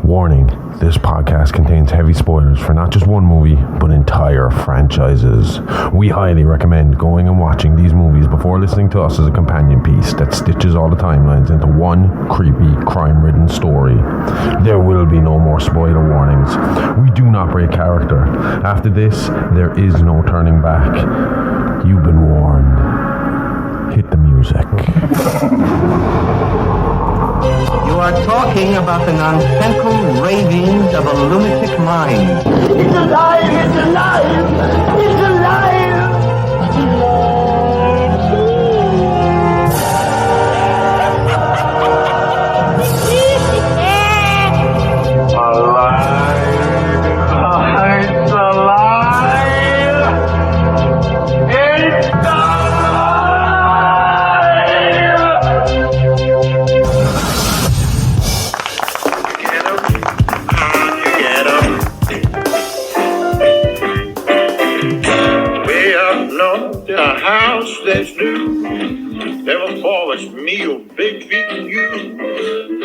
Warning, this podcast contains heavy spoilers for not just one movie, but entire franchises. We highly recommend going and watching these movies before listening to us as a companion piece that stitches all the timelines into one creepy, crime-ridden story. There will be no more spoiler warnings. We do not break character. After this, there is no turning back. You've been warned. Hit the music. You are talking about the nonsensical ravings of a lunatic mind. It's alive! It's alive! It's alive!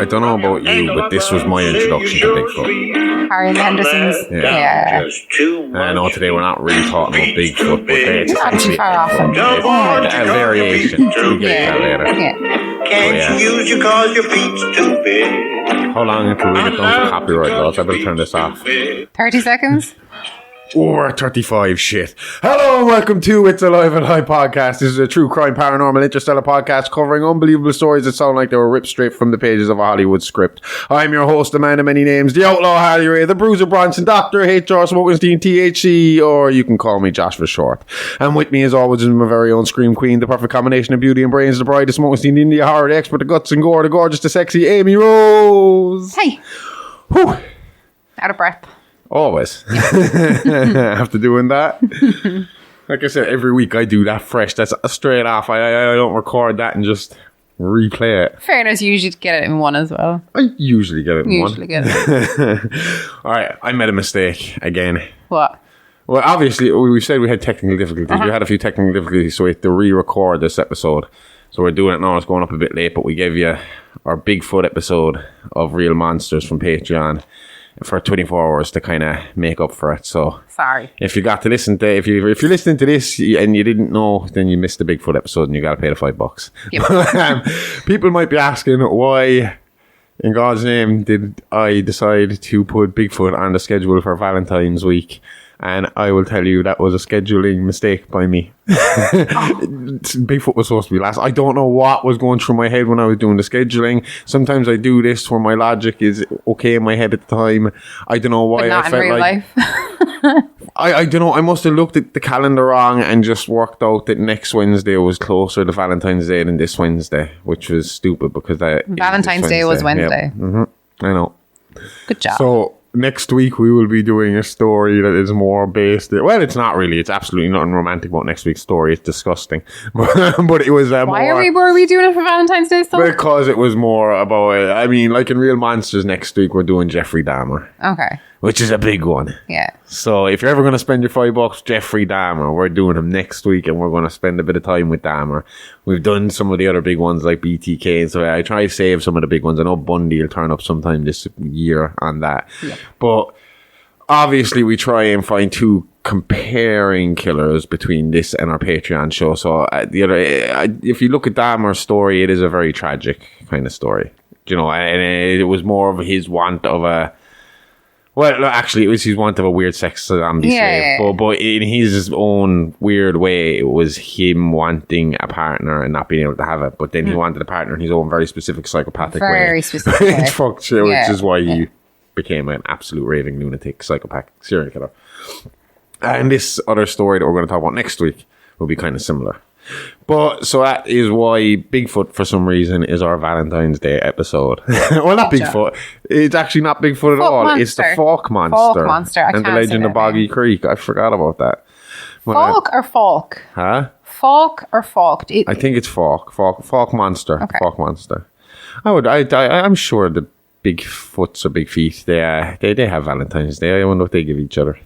I don't know about you, but this was my introduction to Bigfoot. Harry Henderson's. Yeah. I know today we're not really talking about Bigfoot, but it's not too far off. A variation. We'll get that later. Can't you use your cause your feet's too big? How long until we get done for copyright laws? I better turn this off. 30 seconds? Oh, we're at 35, shit. Hello and welcome to It's Alive and High podcast. This is a true crime, paranormal, interstellar podcast covering unbelievable stories that sound like they were ripped straight from the pages of a Hollywood script. I'm your host, the man of many names, the outlaw Harley Ray, the bruiser Bronson, Dr. H.R. Smokenstein, THC, or you can call me Josh for short. And with me as always is my very own scream queen, the perfect combination of beauty and brains, the bride of Smokenstein, the India horror, the expert, the guts and gore, the gorgeous, the sexy Amy Rose. Hey. Whew. Out of breath. Always. After doing that. Like I said, every week I do that fresh. That's straight off. I don't record that and just replay it. Fairness, you usually get it in one as well. I usually get it in one. Get it. Alright, I made a mistake again. What? Well, obviously, we said we had technical difficulties. We had a few technical difficulties, so we had to re-record this episode. So we're doing it now. It's going up a bit late, but we gave you our Bigfoot episode of Real Monsters from Patreon for 24 hours to kind of make up for it. So sorry if you got to listen to if you're listening to this and you didn't know, then you missed the Bigfoot episode and you got to pay the $5. Yep. People might be asking, why in God's name did I decide to put Bigfoot on the schedule for Valentine's week? And I will tell you that was a scheduling mistake by me. Bigfoot was supposed to be last. I don't know what was going through my head when I was doing the scheduling. Sometimes I do this where my logic is okay in my head at the time. I don't know why. But not I felt in real like life. I don't know. I must have looked at the calendar wrong and just worked out that next Wednesday was closer to Valentine's Day than this Wednesday, which was stupid because Valentine's Day was Wednesday. Yep. Mm-hmm. I know. Good job. So next week we will be doing a story that is more based. Well, it's not really. It's absolutely nothing romantic about next week's story. It's disgusting. But it was why were we doing it for Valentine's Day? Because it was more about. I mean, like in Real Monsters next week, we're doing Jeffrey Dahmer. Okay. Which is a big one. Yeah. So if you're ever going to spend your $5, Jeffrey Dahmer, we're doing him next week and we're going to spend a bit of time with Dahmer. We've done some of the other big ones like BTK, so I try to save some of the big ones. I know Bundy will turn up sometime this year on that. Yeah. But obviously we try and find two comparing killers between this and our Patreon show. So if you look at Dahmer's story, it is a very tragic kind of story. You know, and it was more of his want of a... Well, actually, it was his want of a weird sex zombie slave. But in his own weird way, it was him wanting a partner and not being able to have it. But then he wanted a partner in his own very specific psychopathic way. Very specific way. It's fucked shit, which is why he became an absolute raving lunatic, psychopathic serial killer. And this other story that we're going to talk about next week will be kind of similar. But so that is why Bigfoot, for some reason, is our Valentine's Day episode. Well, not Bigfoot. It's actually not Bigfoot at all. Monster. It's the Fouke Monster. Fouke Monster. And the Legend of Boggy Creek. I forgot about that. Fouke or Falk? Huh? Fouke or Falk? I think it's Fouke. Fouke Monster. Okay. Fouke Monster. I'm sure the Bigfoots or Big Feet, they have Valentine's Day. I wonder what they give each other.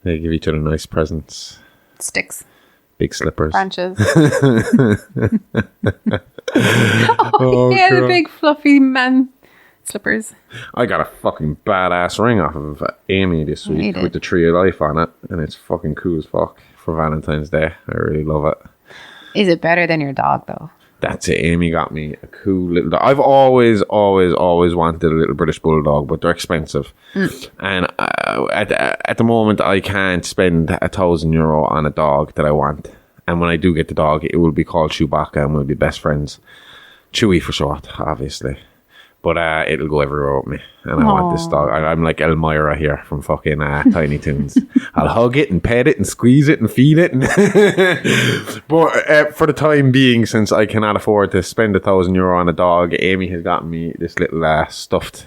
They give each other nice presents. Sticks. Big slippers. Branches. The big fluffy man slippers. I got a fucking badass ring off of Amy this week with the Tree of Life on it, and it's fucking cool as fuck for Valentine's Day. I really love it. Is it better than your dog though? That's it. Amy got me a cool little dog. I've always wanted a little British bulldog, but they're expensive. And at the moment, I can't spend €1,000 on a dog that I want. And when I do get the dog, it will be called Chewbacca and we'll be best friends. Chewy for short, obviously. But it'll go everywhere with me. And I want this dog. I'm like Elmira here from fucking Tiny Toons. I'll hug it and pet it and squeeze it and feed it. But for the time being, since I cannot afford to spend €1,000 on a dog, Amy has gotten me this little stuffed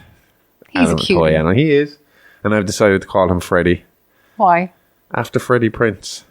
toy animal. He is. And I've decided to call him Freddy. Why? After Freddie Prinze.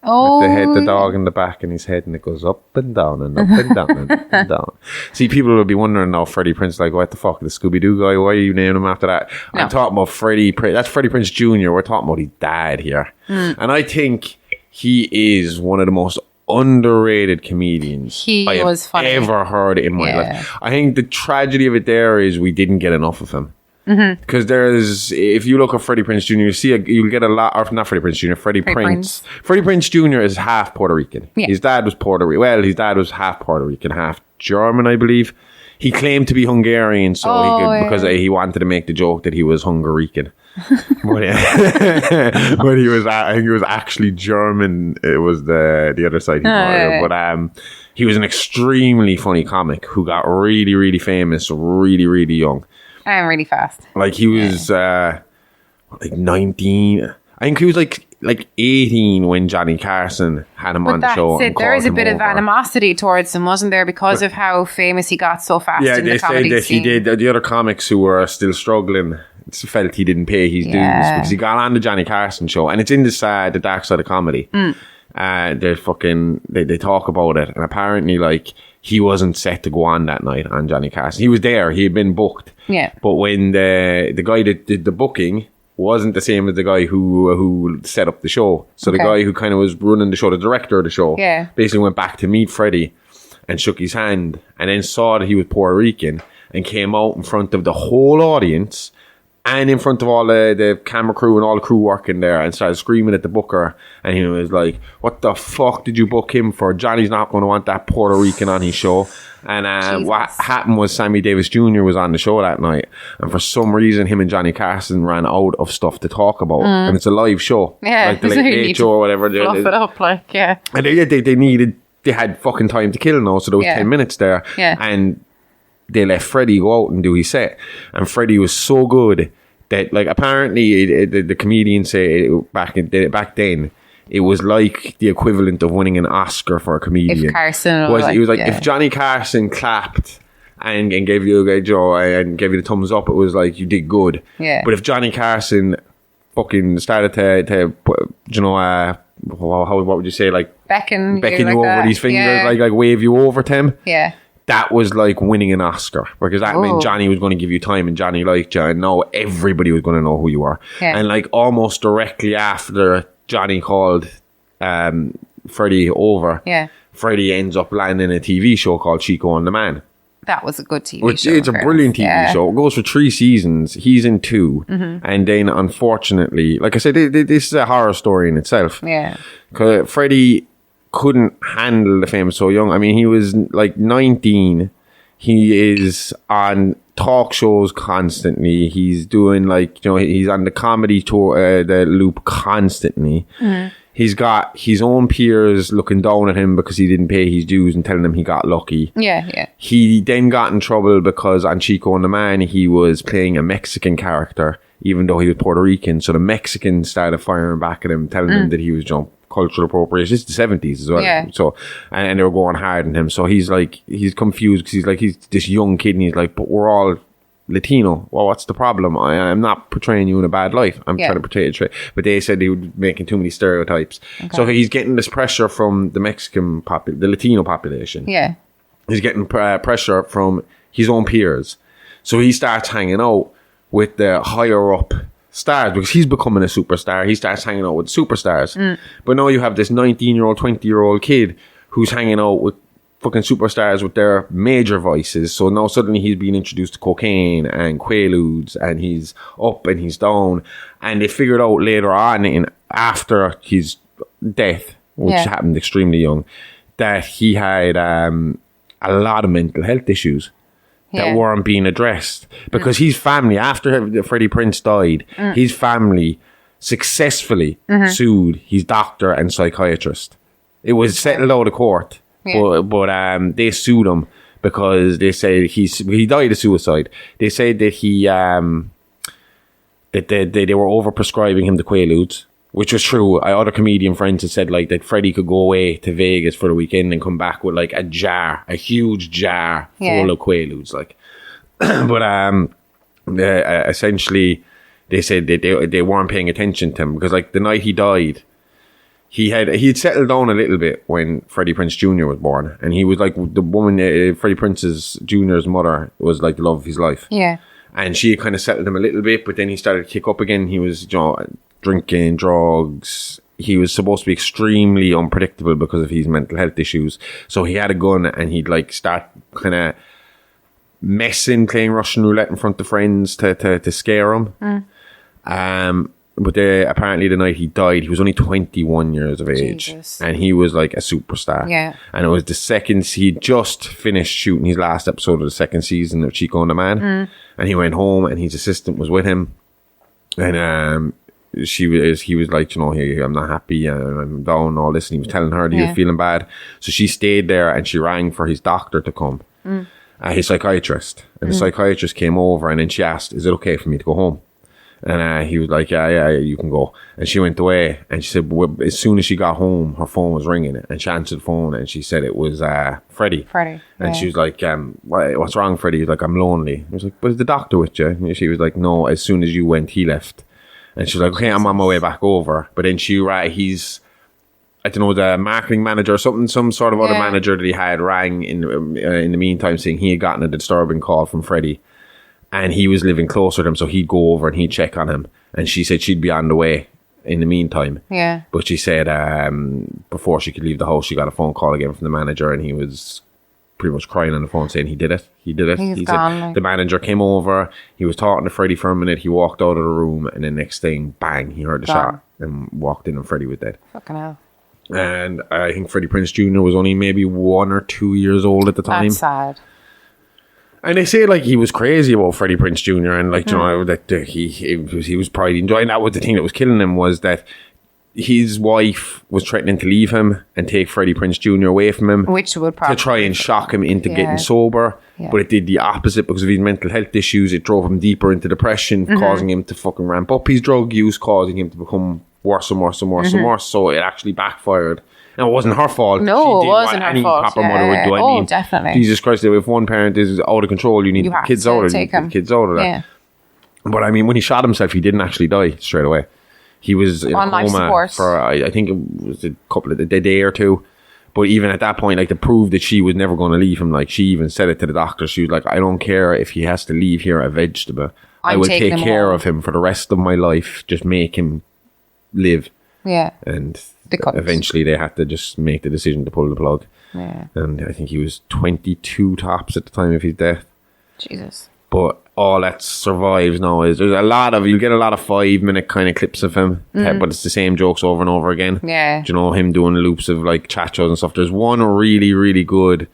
Oh, With the head, the dog in the back and his head, and it goes up and down and up and down and up and down. See, people will be wondering now, Freddie Prinze, like, what the fuck, the Scooby-Doo guy, why are you naming him after that? No. I'm talking about Freddie Prinze. That's Freddie Prinze Jr. We're talking about his dad here. And I think he is one of the most underrated comedians I have ever heard in my life. I think the tragedy of it there is we didn't get enough of him. Because if you look at Freddie Prinze Jr., you'll get a lot, or not Freddie Prinze Jr., Freddie Prinze. Freddie Prinze Jr. is half Puerto Rican. Yeah. His dad was Puerto Rican. Well, his dad was half Puerto Rican, half German, I believe. He claimed to be Hungarian, so because he wanted to make the joke that he was Hungarican. But he was, I think he was actually German. It was the other side. But he was an extremely funny comic who got really, really famous, really, really young. I'm really fast. Like he was like 19. I think he was like 18 when Johnny Carson had him on the show. There is a bit of animosity towards him, wasn't there, because of how famous he got so fast in the comedy scene. Yeah, they said that he did. The other comics who were still struggling felt he didn't pay his dues because he got on the Johnny Carson show, and it's in the dark side of comedy. They talk about it, and apparently like he wasn't set to go on that night on Johnny Carson. He was there, he had been booked. Yeah. But when the guy that did the booking wasn't the same as the guy who set up the show. So the guy who kind of was running the show, the director of the show, basically went back to meet Freddie and shook his hand and then saw that he was Puerto Rican and came out in front of the whole audience and in front of all the camera crew and all the crew working there and started screaming at the booker. And he was like, what the fuck did you book him for? Johnny's not going to want that Puerto Rican on his show. And what happened was Sammy Davis Jr. was on the show that night. And for some reason, him and Johnny Carson ran out of stuff to talk about. And it's a live show. Yeah. Like the Late Late Show or whatever. Fluff it up, like, yeah. And they had fucking time to kill now. So there was 10 minutes there. Yeah. And they let Freddie go out and do his set. And Freddie was so good that, like, apparently the comedians say back then, it was like the equivalent of winning an Oscar for a comedian. If Carson it was like if Johnny Carson clapped and gave you and gave you the thumbs up, it was like you did good. Yeah. But if Johnny Carson fucking started to what would you say, like beckon you like over that. These fingers, like wave you over to him. Yeah. That was like winning an Oscar because that meant Johnny was going to give you time and Johnny liked you and now everybody was going to know who you were. Yeah. And like almost directly after Johnny called Freddie over, Freddie ends up landing a TV show called Chico and the Man. That was a good TV show. It's a brilliant TV show. It goes for 3 seasons. He's in 2. And then unfortunately, like I said, this is a horror story in itself. Yeah. Because Freddie couldn't handle the fame so young. I mean, he was like 19. He is on talk shows constantly. He's doing like, he's on the comedy tour, the loop constantly. He's got his own peers looking down at him because he didn't pay his dues and telling him he got lucky. Yeah. He then got in trouble because on Chico and the Man, he was playing a Mexican character, even though he was Puerto Rican. So the Mexicans started firing back at him, telling him that he was cultural appropriation. It's the 70s as well. Yeah. So, and they were going hard on him. So he's confused because he's this young kid and he's like, but we're all Latino. Well, what's the problem? I'm not portraying you in a bad light. I'm trying to portray it. But they said he was making too many stereotypes. Okay. So he's getting this pressure from the Mexican the Latino population. Yeah. He's getting pressure from his own peers. So he starts hanging out with the higher up stars because he's becoming a superstar. He starts hanging out with superstars. But now you have this 19-year-old, 20-year-old kid who's hanging out with fucking superstars with their major vices. So now suddenly he's being introduced to cocaine and quaaludes, and he's up and he's down. And they figured out later on, after his death, which happened extremely young, that he had a lot of mental health issues that weren't being addressed. Because his family, after Freddie Prinze died, his family successfully sued his doctor and psychiatrist. It was settled out of court, but they sued him because they said he died of suicide. They said that that they were overprescribing him the quaaludes, which was true. Other comedian friends had said like that Freddie could go away to Vegas for the weekend and come back with like a huge jar full of quaaludes, like. But essentially, they said that they weren't paying attention to him because like the night he died, he'd settled down a little bit when Freddie Prinze Jr. was born, and he was like the woman, Freddie Prinze's Jr.'s mother was like the love of his life. Yeah, and she kind of settled him a little bit, but then he started to kick up again. He was, drinking, drugs. He was supposed to be extremely unpredictable because of his mental health issues. So he had a gun, and he'd like start kind of messing, playing Russian roulette in front of friends to scare him. But apparently the night he died, he was only 21 years of age. Jesus. And he was like a superstar. Yeah. And it was he just finished shooting his last episode of the second season of Chico and the Man. And he went home and his assistant was with him. And he was like, hey, I'm not happy, I'm down and all this. And he was telling her that he was feeling bad. So she stayed there and she rang for his doctor to come. His psychiatrist. And the psychiatrist came over and then she asked, is it okay for me to go home? And he was like, yeah, you can go. And she went away. And she said, as soon as she got home, her phone was ringing. And she answered the phone and she said it was Freddie. And she was like, what's wrong, Freddie? He was like, I'm lonely. He was like, but is the doctor with you? And she was like, no, as soon as you went, he left. And she was like, okay, I'm on my way back over. But then he's, I don't know, the marketing manager or something, some sort of other manager that he had rang in the meantime saying he had gotten a disturbing call from Freddie. And he was living closer to him, so he'd go over and he'd check on him. And she said she'd be on the way in the meantime. Yeah. But she said before she could leave the house, she got a phone call again from the manager, and he was pretty much crying on the phone saying he did it. He gone, said the manager came over, he was talking to Freddie for a minute, he walked out of the room, and the next thing, bang, he heard the shot and walked in and Freddie was dead. Fucking hell. And I think Freddie Prinze Jr. was only maybe 1 or 2 years old at the time. That's sad. And they say like he was crazy about Freddie Prinze Jr. and like that he was probably enjoying. That was the thing that was killing him, was that his wife was threatening to leave him and take Freddie Prinze Jr. away from him, which would probably to try and shock him into getting sober. Yeah. But it did the opposite because of his mental health issues. It drove him deeper into depression, causing him to fucking ramp up his drug use, causing him to become worse and worse and worse and worse. So it actually backfired. And it wasn't her fault. No, it wasn't her fault. Proper mother would do. I mean, definitely. Jesus Christ, if one parent is out of control, you need kids out of that. Yeah. But I mean, when he shot himself, he didn't actually die straight away. He was in a coma for, I think it was a day or two. But even at that point, like, to prove that she was never going to leave him, like, she even said it to the doctor. She was like, I don't care if he has to leave here a vegetable. I will take care of him for the rest of my life. Just make him live. Yeah. And eventually they had to just make the decision to pull the plug. Yeah. And I think he was 22 tops at the time of his death. Jesus. But all that survives now is you'll get a lot of 5-minute kind of clips of him, but it's the same jokes over and over again. Yeah. Do you know, him doing loops of like chat shows and stuff. There's one really, really good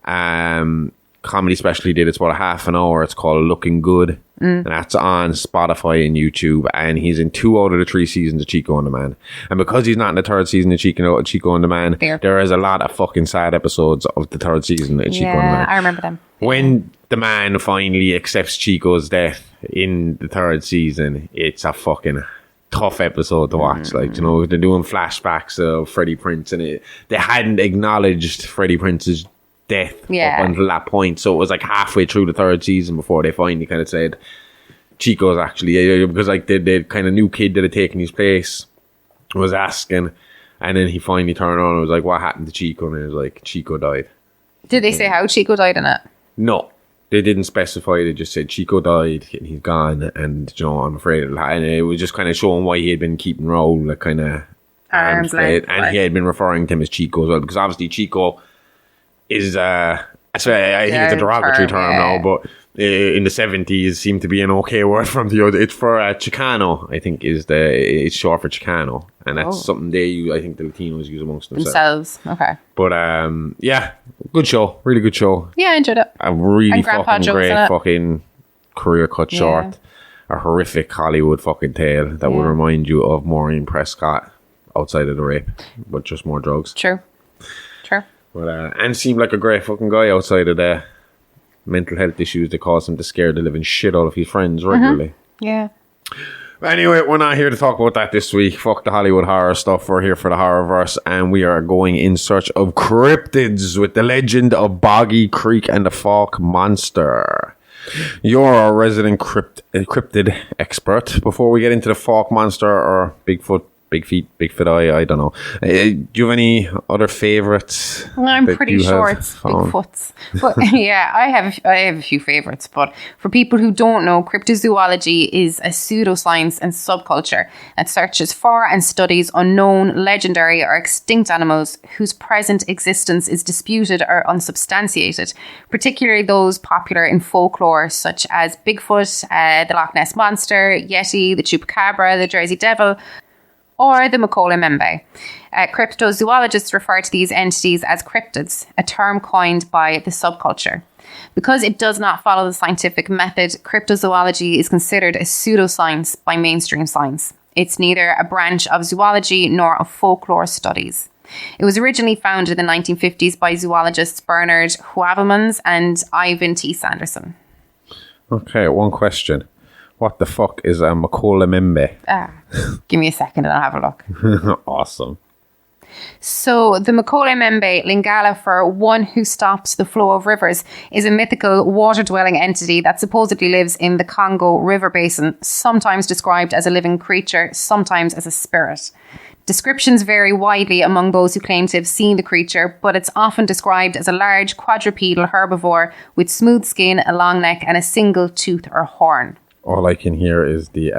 comedy special he did. It's about a half an hour. It's called Looking Good. And that's on Spotify and YouTube. And he's in 2 out of the 3 seasons of Chico and the Man. And because he's not in the 3rd season of Chico and the Man, there is a lot of fucking sad episodes of the 3rd season of Chico and the Man. I remember them. When the man finally accepts Chico's death in the 3rd season, it's a fucking tough episode to watch. Like, you know, they're doing flashbacks of Freddie Prinze, and they hadn't acknowledged Freddie Prinze's death up until that point. So it was like halfway through the 3rd season before they finally kind of said Chico's actually, because like the kind of new kid that had taken his place was asking, and then he finally turned on and was like, what happened to Chico? And it was like, Chico died. Did they say how Chico died in it? No, they didn't specify. They just said Chico died and he's gone, and you know, I'm afraid and it was just kind of showing why he had been keeping Raoul like, kind of arms length, and he had been referring to him as Chico as well, because obviously Chico is I think it's a derogatory term now, but in the 70s seemed to be an okay word from the other. It's for Chicano, I think it's short for Chicano, and that's something I think the Latinos use amongst themselves. Okay. But yeah, good show, really good show. Yeah, I enjoyed it. A really Grandpa fucking jokes in great it. fucking career cut short. A horrific Hollywood fucking tale that would remind you of Maureen Prescott outside of the rape, but just more drugs. True. But and seemed like a great fucking guy outside of the mental health issues that caused him to scare the living shit out of his friends regularly. Yeah. Anyway, we're not here to talk about that this week. Fuck the Hollywood horror stuff. We're here for the horrorverse, and we are going in search of cryptids with the legend of Boggy Creek and the Fouke Monster. You're our resident cryptid expert. Before we get into the Fouke Monster or Bigfoot, Big feet, Bigfoot I don't know. Do you have any other favourites? Well, I'm pretty sure it's Bigfoots. But yeah, I have a few favourites. But for people who don't know, cryptozoology is a pseudoscience and subculture that searches for and studies unknown, legendary or extinct animals whose present existence is disputed or unsubstantiated, particularly those popular in folklore such as Bigfoot, the Loch Ness Monster, Yeti, the Chupacabra, the Jersey Devil, or the Macaulay Membe. Cryptozoologists refer to these entities as cryptids, a term coined by the subculture. Because it does not follow the scientific method, cryptozoology is considered a pseudoscience by mainstream science. It's neither a branch of zoology nor of folklore studies. It was originally founded in the 1950s by zoologists Bernard Heuvelmans and Ivan T. Sanderson. Okay, one question. What the fuck is a Macaulay Membe? Give me a second and I'll have a look. Awesome. So the Macaulay Membe, Lingala for one who stops the flow of rivers, is a mythical water-dwelling entity that supposedly lives in the Congo River Basin, sometimes described as a living creature, sometimes as a spirit. Descriptions vary widely among those who claim to have seen the creature, but it's often described as a large quadrupedal herbivore with smooth skin, a long neck, and a single tooth or horn. All I can hear is the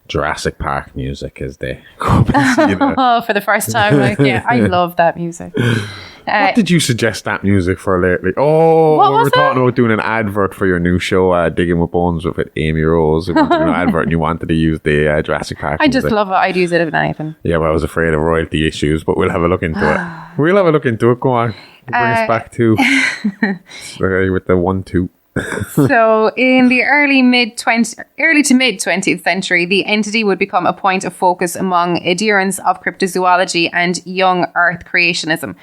Jurassic Park music as they go up and see that. Oh, for the first time. I love that music. What did you suggest that music for lately? Oh, we were talking about doing an advert for your new show, Digging with Bones with Amy Rose. We wanted to do an advert and you wanted to use the Jurassic Park I music. just love it. I'd use it if anything. Yeah, but I was afraid of royalty issues, but we'll have a look into it. We'll have a look into it. Go on. Bring us back to with the 1-2. So in the early to mid 20th century, the entity would become a point of focus among adherents of cryptozoology and young earth creationism,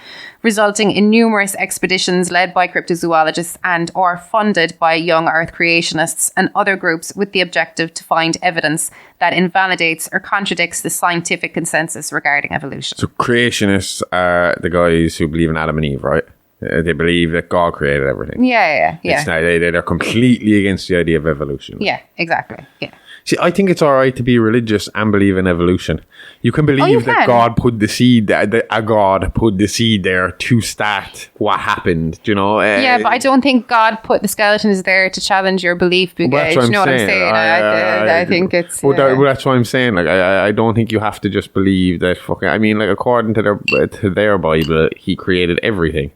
resulting in numerous expeditions led by cryptozoologists and or funded by young earth creationists and other groups with the objective to find evidence that invalidates or contradicts the scientific consensus regarding evolution. So creationists are the guys who believe in Adam and Eve, right? They believe that God created everything. Yeah. It's not, they're completely against the idea of evolution. Yeah, exactly. Yeah. See, I think it's all right to be religious and believe in evolution. You can believe that God put the seed, God put the seed there to start what happened. Do you know? Yeah, but I don't think God put the skeletons there to challenge your belief. Because, that's what you know I'm what I'm saying. saying? I think it's. Well, that's what I'm saying. Like, I don't think you have to just believe that. I mean, like, according to their Bible, He created everything.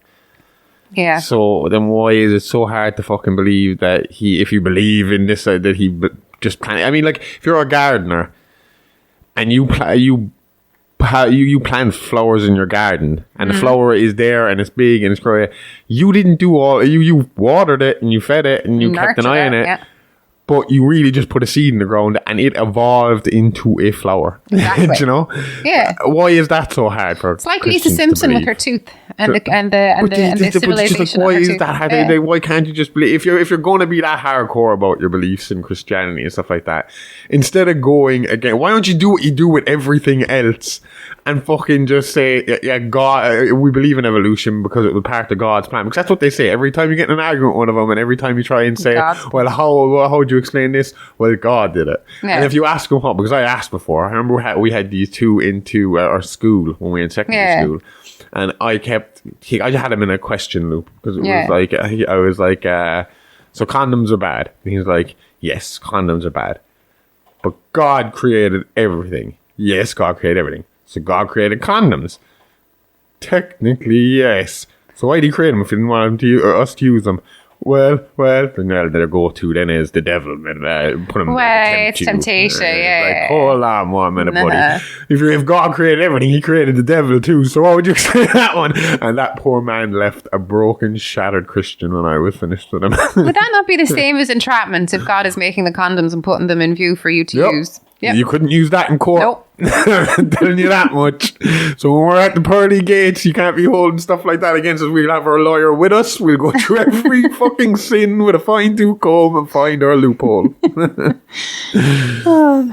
Yeah. So then why is it so hard to fucking believe that if you believe in this, that He just planted? I mean, like, if you're a gardener and you plant flowers in your garden and the flower is there and it's big and it's great, you didn't do you watered it and you fed it and you kept an eye on it. Yeah. But you really just put a seed in the ground and it evolved into a flower. Exactly. You know? Yeah. Why is that so hard for It's like Lisa Simpson with her tooth and the civilization. Why is that hard? Yeah. Why can't you just believe? If you're going to be that hardcore about your beliefs in Christianity and stuff like that, instead of going again, why don't you do what you do with everything else and fucking just say, yeah, God, we believe in evolution because it was part of God's plan. Because that's what they say every time you get in an argument with one of them, and every time you try and say, well, how would you explain this? Well, God did it. Yeah. And if you ask them what, because I asked before, I remember we had these two into our school when we were in secondary school, and I just had him in a question loop because it was like, I was like, so condoms are bad. And he was like, yes, condoms are bad. But God created everything. Yes, God created everything. So God created condoms. Technically, yes. So why did he create them if he didn't want him to us to use them? Well, then their go-to then is the devil. Put them well, it's temptation, yeah. Like, hold on 1 minute, buddy. If God created everything, he created the devil too. So why would you say that one? And that poor man left a broken, shattered Christian when I was finished with him. Would that not be the same as entrapment if God is making the condoms and putting them in view for you to use? Yep. You couldn't use that in court. Nope. I'm telling you that much. So when we're at the pearly gates, you can't be holding stuff like that against us. We'll have our lawyer with us. We'll go through every fucking sin with a fine-tooth comb and find our loophole.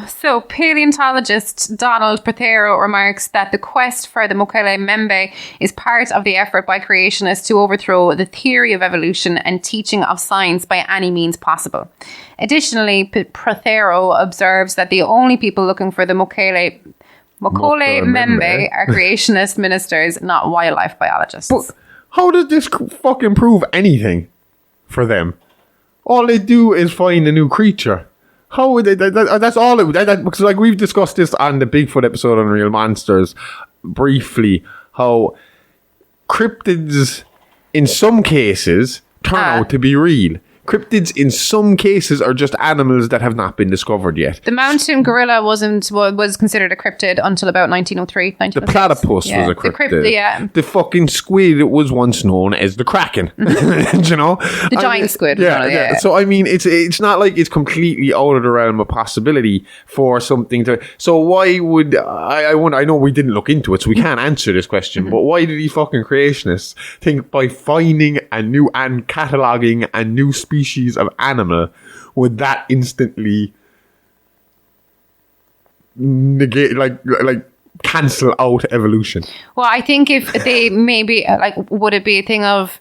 So paleontologist Donald Prothero remarks that the quest for the Mokele Membe is part of the effort by creationists to overthrow the theory of evolution and teaching of science by any means possible. Additionally, Prothero observes that the only people looking for the Mokele Membe are creationist ministers, not wildlife biologists. But how does this fucking prove anything for them? All they do is find a new creature. How would they? That's all it. Because like we've discussed this on the Bigfoot episode on Real Monsters briefly, how cryptids in some cases turn out to be real. Cryptids in some cases are just animals that have not been discovered yet. The mountain gorilla was considered a cryptid until about 1903. The platypus was a cryptid. The fucking squid was once known as the kraken. You know, the giant squid. Yeah. So I mean, it's not like it's completely out of the realm of possibility for something to. So why would I wonder? I know we didn't look into it, so we can't answer this question. But why did these fucking creationists think by finding a new and cataloging a new species of animal would that instantly negate, like cancel out evolution? Well, I think if they maybe would it be a thing of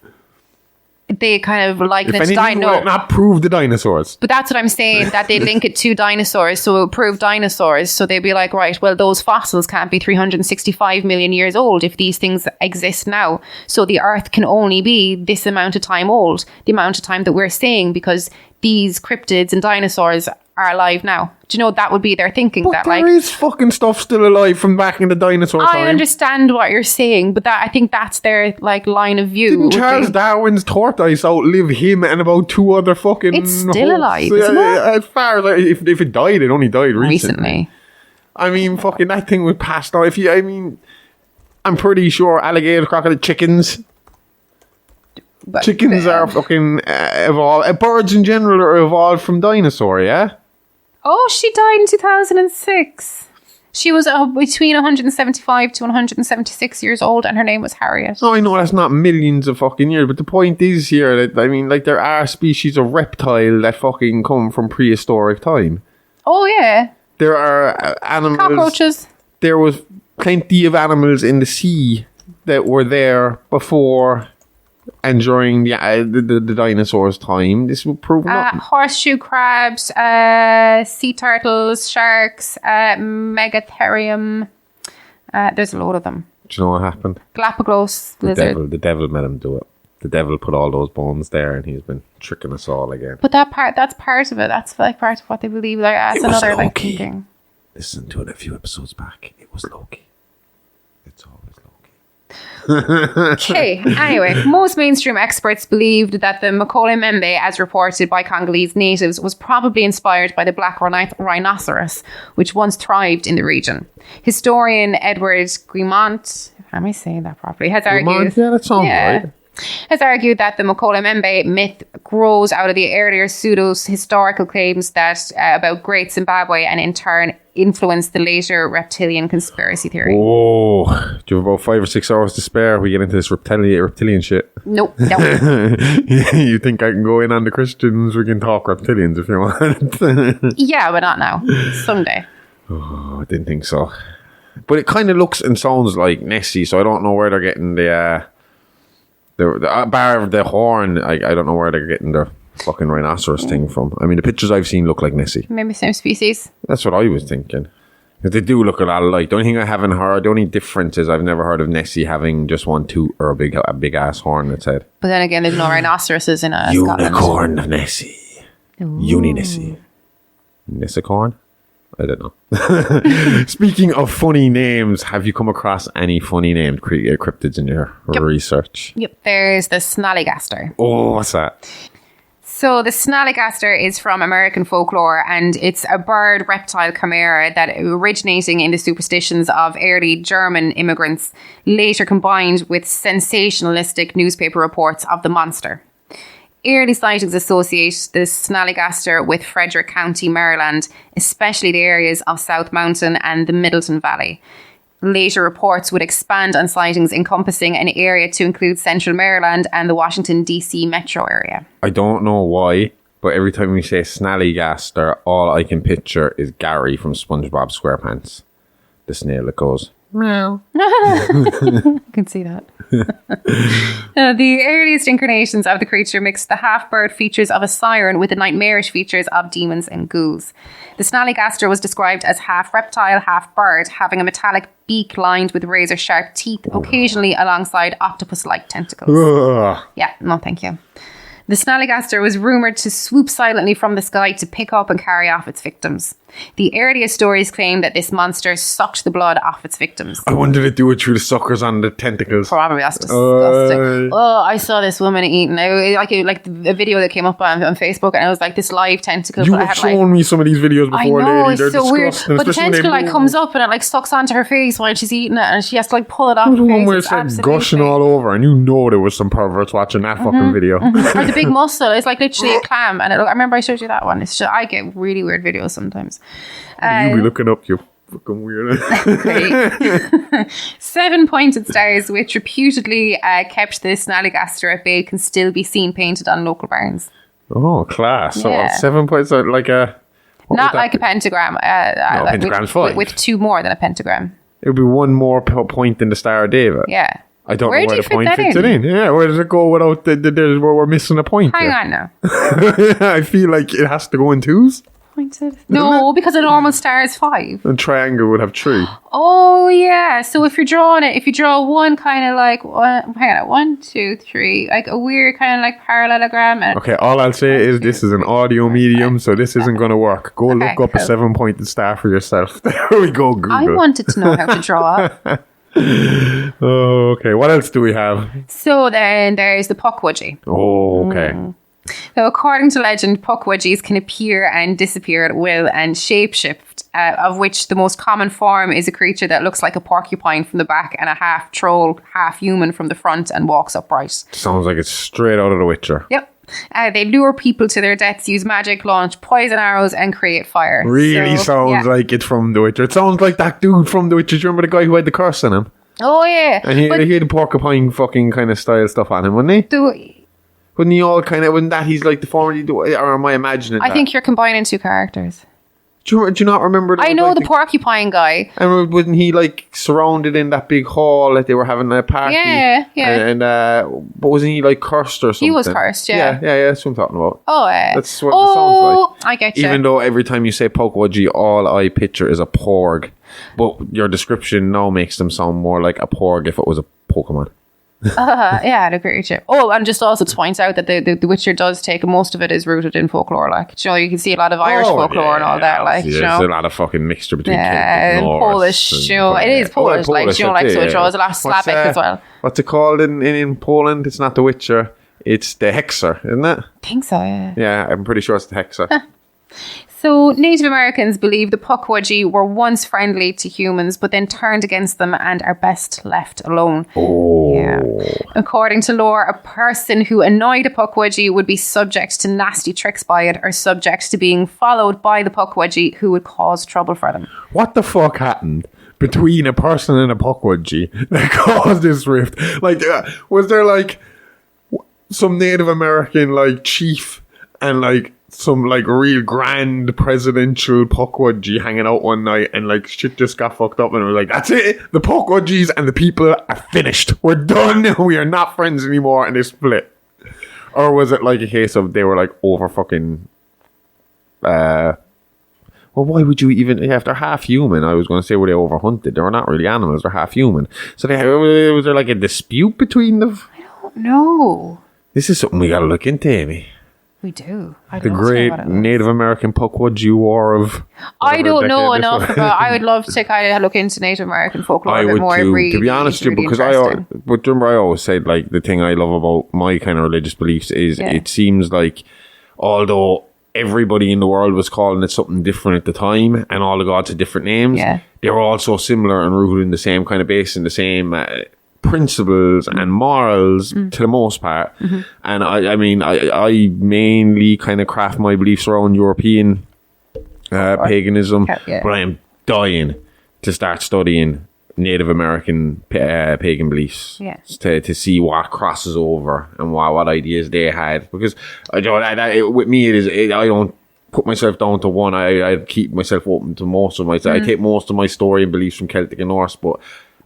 they kind of liken it to dinosaurs? Would it not prove the dinosaurs? But that's what I'm saying, that they link it to dinosaurs, so it would prove dinosaurs. So they'd be like, right, well, those fossils can't be 365 million years old if these things exist now. So the Earth can only be this amount of time old, the amount of time that we're saying, because these cryptids and dinosaurs are alive now. Do you know, that would be their thinking? But there is fucking stuff still alive from back in the dinosaur time. I understand what you're saying, but I think that's their line of view. Didn't Charles Darwin's tortoise outlive him and about two other fucking... It's still alive, isn't it? As far as if it died, it only died recently. I mean, fucking that thing was passed on. I'm pretty sure alligators, crocodiles, chickens... But chickens are fucking evolved. Birds in general are evolved from dinosaur, yeah? Oh, she died in 2006. She was between 175 to 176 years old, and her name was Harriet. Oh, I know that's not millions of fucking years, but the point is here that, there are species of reptile that fucking come from prehistoric time. Oh, yeah. There are animals. Cockroaches. There was plenty of animals in the sea that were there before and during the dinosaurs' time. This will prove nothing. Horseshoe crabs, sea turtles, sharks, megatherium. There's a load of them. Do you know what happened? Galapagos lizard. The devil made him do it. The devil put all those bones there, and he's been tricking us all again. But that's part of it. That's part of what they believe. That's another thinking. Listen to it a few episodes back. It was Loki. It's always Loki. Okay, anyway, most mainstream experts believed that the Mokele Membe, as reported by Congolese natives, was probably inspired by the black rhinoceros, which once thrived in the region. Historian Edward Guimont, am I saying that properly, has argued... Yeah, that sounds right. Has argued that the Mokele Membe myth grows out of the earlier pseudo-historical claims that about Great Zimbabwe, and in turn influenced the later reptilian conspiracy theory. Oh, do you have about 5 or 6 hours to spare? We get into this reptilian shit. Nope. You think I can go in on the Christians? We can talk reptilians if you want. Yeah, but not now. Someday. Oh, I didn't think so. But it kind of looks and sounds like Nessie, so I don't know where they're getting the bar of the horn. I don't know where they're getting their fucking rhinoceros thing from. I mean, the pictures I've seen look like Nessie. Maybe same species. That's what I was thinking. But they do look a lot alike. The only thing I haven't heard, the only difference is I've never heard of Nessie having just one toot or a big ass horn that's head. But then again, there's no rhinoceroses in Unicorn Nessie. Uni Nessie. Nessicorn? I don't know. Speaking of funny names, have you come across any funny named cryptids in your research? Yep. There's the Snallygaster. Oh, what's that? So the Snallygaster is from American folklore, and it's a bird reptile chimera that originating in the superstitions of early German immigrants, later combined with sensationalistic newspaper reports of the monster. Early sightings associate the Snallygaster with Frederick County, Maryland, especially the areas of South Mountain and the Middleton Valley. Later reports would expand on sightings encompassing an area to include central Maryland and the Washington, D.C. metro area. I don't know why, but every time we say Snallygaster, all I can picture is Gary from SpongeBob SquarePants. The snail that goes, meow. I can see that. The earliest incarnations of the creature mixed the half-bird features of a siren with the nightmarish features of demons and ghouls. The Snallygaster was described as half reptile, half bird, having a metallic beak lined with razor-sharp teeth, occasionally alongside octopus-like tentacles. Ugh. Yeah, no thank you. The Snallygaster was rumoured to swoop silently from the sky to pick up and carry off its victims. The earliest stories claim that this monster sucked the blood off its victims. I wonder to do it through the suckers on the tentacles. Probably, that's disgusting. I saw this woman eating, like a video that came up on Facebook, and it was like this live tentacle. You have shown me some of these videos before, I know, lady. They're it's so weird. disgusting. But the tentacle comes up and it sucks onto her face while she's eating it, and she has to pull it off. The one where it's gushing all over, and there was some perverts watching that fucking video. Or the big mussel. It's like literally a clam, and I remember I showed you that one. It's just, I get really weird videos sometimes. You be looking up, you fucking weirdo. 7-pointed stars, which reputedly kept the Snallygaster at bay, can still be seen painted on local barns. Oh, class. Yeah. So 7 points are like a... Not like a pentagram. No, a pentagram's fine. With 2 more than a pentagram. It would be 1 more point than the Star of David. Yeah. I don't know where the point fits it in. Yeah, where does it go without where we're missing a point? Hang on now. I feel like it has to go in 2s. Pointed? No, because a normal star is 5. A triangle would have 3. Oh yeah. So if you draw one kind of like 1, 2, 3, like a weird kind of like parallelogram. Okay, all I'll say is this is an audio medium, so this isn't going to work. Go look up a 7-pointed star for yourself. There we go, Google. I wanted to know how to draw. Oh, okay. What else do we have? So then there's the Pukwudgie. Oh, okay. So according to legend, Pukwudgies can appear and disappear at will and shapeshift, of which the most common form is a creature that looks like a porcupine from the back and a half troll, half human from the front and walks upright. Sounds like it's straight out of The Witcher. Yep. They lure people to their deaths, use magic, launch poison arrows, and create fire. Really sounds like it's from The Witcher. It sounds like that dude from The Witcher. Do you remember the guy who had the curse on him? Oh, yeah. And he had the porcupine fucking kind of style stuff on him, wouldn't he? Wouldn't he all kind of, wouldn't that he's like the former, or am I imagining that? I think you're combining 2 characters. Do you not remember? I know the porcupine guy. And wasn't he like surrounded in that big hall that they were having a party? Yeah. And but wasn't he like cursed or something? He was cursed, yeah. Yeah, that's what I'm talking about. Oh, that's what it sounds like. I get you. Even though every time you say Pukwudgie, all I picture is a porg. But your description now makes them sound more like a porg if it was a Pokemon. Yeah, I'd agree with you. Oh, and just also to point out that the Witcher does take, most of it is rooted in folklore. Like, you can see a lot of Irish folklore and all that. Like, there's a lot of fucking mixture between Celtic and Norse. Polish. It is Polish. So it draws a lot of Slavic as well. What's it called in Poland? It's not the Witcher. It's the Hexer, isn't it? I think so, yeah. Yeah, I'm pretty sure it's the Hexer. So Native Americans believe the Pukwudgie were once friendly to humans, but then turned against them and are best left alone. Oh. Yeah. According to lore, a person who annoyed a Pukwudgie would be subject to nasty tricks by it, or subject to being followed by the Pukwudgie, who would cause trouble for them. What the fuck happened between a person and a Pukwudgie that caused this rift? Like, was there like some Native American like chief and like some like real grand presidential Pukwudgie hanging out one night, and like shit just got fucked up, and it was like, that's it, the Pukwudgies and the people are finished, we're done, we are not friends anymore, and they split? Or was it like a case of they were like over fucking well, why would you even, if they're half human, I was going to say, were they over hunted? They were not really animals, they're half human, so was there like a dispute between them? I don't know. This is something we gotta look into, Amy. We do. The great Native American Pukwudgie War of... I don't know enough about... I would love to kind of look into Native American folklore a bit more. I would too, to be honest with you, because but remember I always said, like, the thing I love about my kind of religious beliefs is it seems like, although everybody in the world was calling it something different at the time, and all the gods had different names, they were all so similar and rooted in the same kind of base, in the same... principles and morals to the most part. And I mean I mainly kind of craft my beliefs around European paganism, but I am dying to start studying Native American pagan beliefs to see what crosses over and what ideas they had, because with me I don't put myself down to one. I keep myself open to most of my I take most of my story and beliefs from Celtic and Norse, but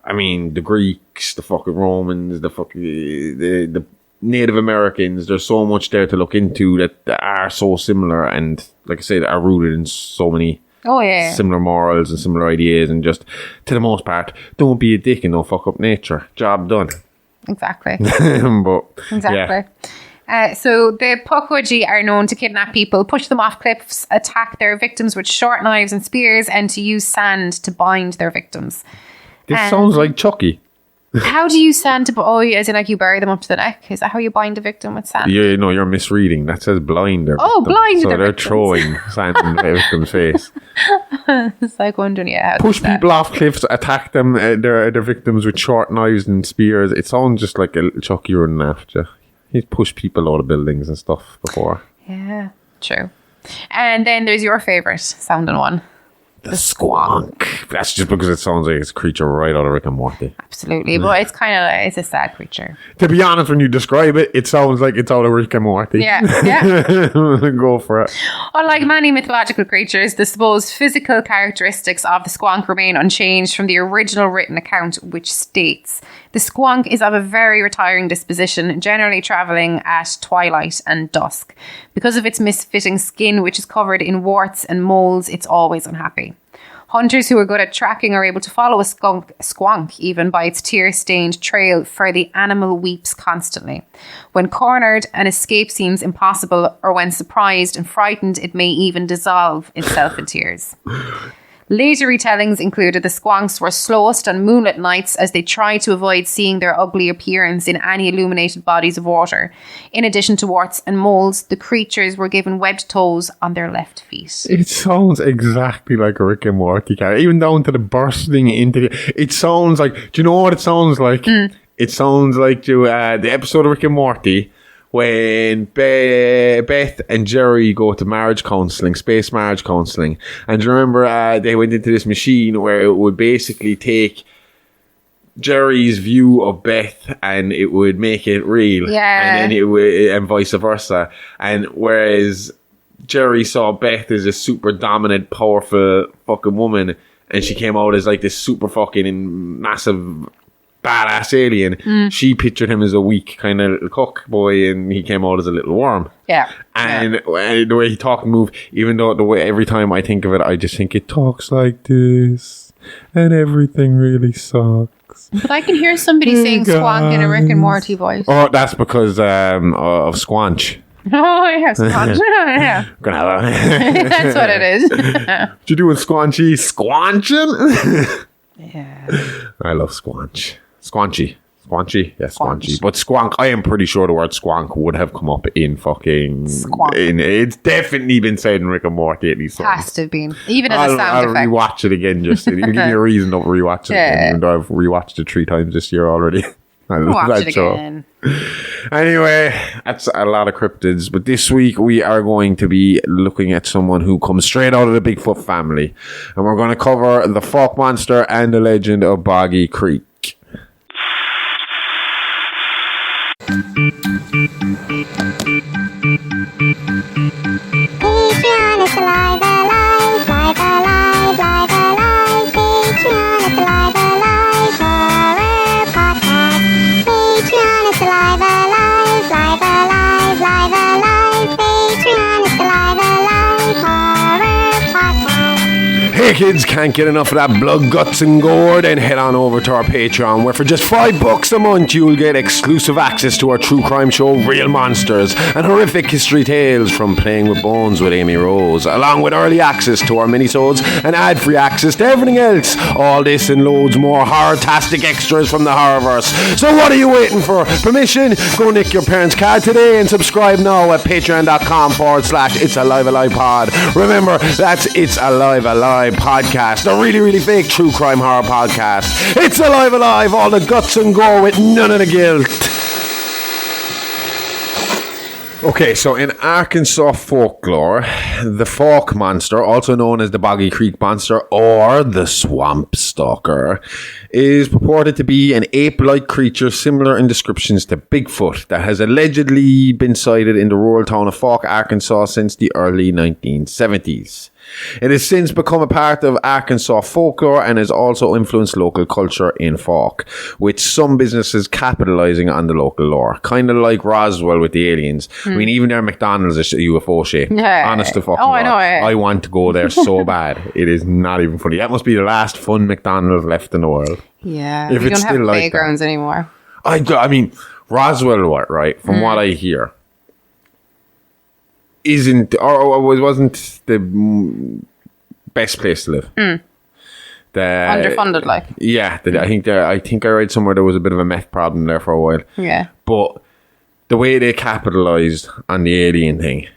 I mean, the Greeks, the fucking Romans, the Native Americans, there's so much there to look into that are so similar, and like I said, are rooted in so many similar morals and similar ideas, and just, to the most part, don't be a dick and don't fuck up nature. Job done. Exactly. Exactly. So the Pukwudgie are known to kidnap people, push them off cliffs, attack their victims with short knives and spears, and to use sand to bind their victims. This sounds like Chucky. How do you sand to... as in like you bury them up to the neck? Is that how you bind a victim with sand? Yeah, no, you're misreading. That says blind their victim. Blind so their they're victims. throwing sand in the victim's face. It's like wondering, how push people off cliffs, attack them, their victims with short knives and spears. It sounds just like a Chucky running after you. He's pushed people out of buildings and stuff before. Yeah, true. And then there's your favourite sounding one. The squonk. That's just because it sounds like it's a creature right out of Rick and Morty. Absolutely, but it's kind of it's a sad creature. To be honest, when you describe it, it sounds like it's out of Rick and Morty. Yeah. Go for it. Unlike many mythological creatures, the supposed physical characteristics of the squonk remain unchanged from the original written account, which states the squonk is of a very retiring disposition, generally travelling at twilight and dusk. Because of its misfitting skin, which is covered in warts and moles, it's always unhappy. Hunters who are good at tracking are able to follow a squonk even by its tear-stained trail, for the animal weeps constantly. When cornered, an escape seems impossible, or when surprised and frightened, it may even dissolve itself in tears. Later retellings included the squonks were slowest on moonlit nights as they tried to avoid seeing their ugly appearance in any illuminated bodies of water. In addition to warts and moles, the creatures were given webbed toes on their left feet. It sounds exactly like a Rick and Morty character, even down to the bursting into it sounds like, do you know what it sounds like? It sounds like the episode of Rick and Morty when Beth and Jerry go to marriage counselling, space marriage counselling. And do you remember they went into this machine where it would basically take Jerry's view of Beth and it would make it real. Yeah. And then it would, and vice versa. And whereas Jerry saw Beth as a super dominant, powerful fucking woman, and she came out as like this super fucking massive badass alien, she pictured him as a weak kind of little cock boy, and he came out as a little worm. Yeah. And the way he talked and moved, even though the way every time I think of it, I just think it talks like this, and everything really sucks. But I can hear somebody saying squonk in a Rick and Morty voice. Oh, that's because of Squanch. Oh, yeah, squonch. Yeah. That's what it is. What you doing, Squanchy? Squanching? Yeah. I love Squanch. Squanchy. Yeah, Squanchy. But squonk, I am pretty sure the word squonk would have come up in fucking... Squonk. It's definitely been said in Rick and Morty at least once. Has to have been. Even as a sound effect. I'll rewatch it again, just to give me a reason to rewatch it again, even though I've rewatched it 3 times this year already. I love that show. Again. Anyway, that's a lot of cryptids. But this week we are going to be looking at someone who comes straight out of the Bigfoot family. And we're going to cover the Fouke Monster and the legend of Boggy Creek. Patreon is alive, alive, live, alive, live, alive. Patreon is alive, alive, horror podcast. Patreon is alive, alive, live, alive, live, alive. Patreon is alive, alive, horror podcast. Hey kids, can't get enough of that blood, guts and gore? Then head on over to our Patreon, where for just $5 a month you'll get exclusive access to our true crime show Real Monsters and horrific history tales from Playing with Bones with Amy Rose, along with early access to our minisodes and ad-free access to everything else. All this and loads more horror-tastic extras from the Horrorverse. So what are you waiting for? Permission? Go nick your parents' card today and subscribe now at patreon.com/It's Alive Alive Pod. Remember, that's It's Alive Alive Podcast, a really, really fake true crime horror podcast. It's Alive Alive, all the guts and gore with none of the guilt. Okay, so in Arkansas folklore, the Fouke Monster, also known as the Boggy Creek Monster or the Swamp Stalker, is purported to be an ape-like creature similar in descriptions to Bigfoot that has allegedly been sighted in the rural town of Fouke, Arkansas since the early 1970s. It has since become a part of Arkansas folklore and has also influenced local culture in Fouke, with some businesses capitalizing on the local lore. Kind of like Roswell with the aliens. I mean, even their McDonald's is a UFO shape. Yeah. Honest to fucking I know. God. I want to go there so bad. It is not even funny. That must be the last fun McDonald's left in the world. Yeah. If we it's don't have still like playgrounds anymore. I mean, Roswell, right? From what I hear, wasn't the best place to live. Underfunded, like. Yeah, I think I read somewhere there was a bit of a meth problem there for a while. Yeah. But the way they capitalized on the alien thing,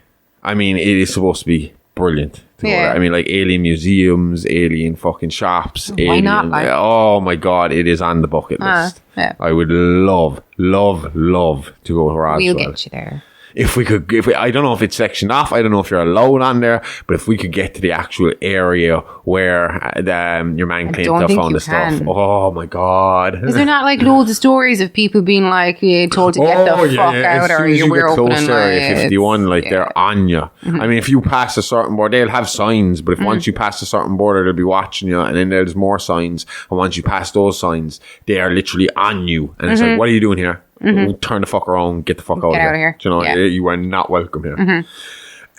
I mean, it is supposed to be brilliant. To go there. I mean, like alien museums, alien fucking shops. Why not? Like? Oh my God, it is on the bucket list. Yeah. I would love to go to Roswell. We'll get you there. If we, I don't know if it's sectioned off. I don't know if you're allowed on there. But if we could get to the actual area where your man claimed to have found the stuff. Oh my God! Is there not like loads of stories of people being like told to get the fuck out, or you were opening to Area 51, they're on you. I mean, if you pass a certain border, they'll have signs. But if once you pass a certain border, they'll be watching you, and then there's more signs. And once you pass those signs, they are literally on you. And it's like, what are you doing here? Turn the fuck around, get the fuck out of here. Do you know, you are not welcome here.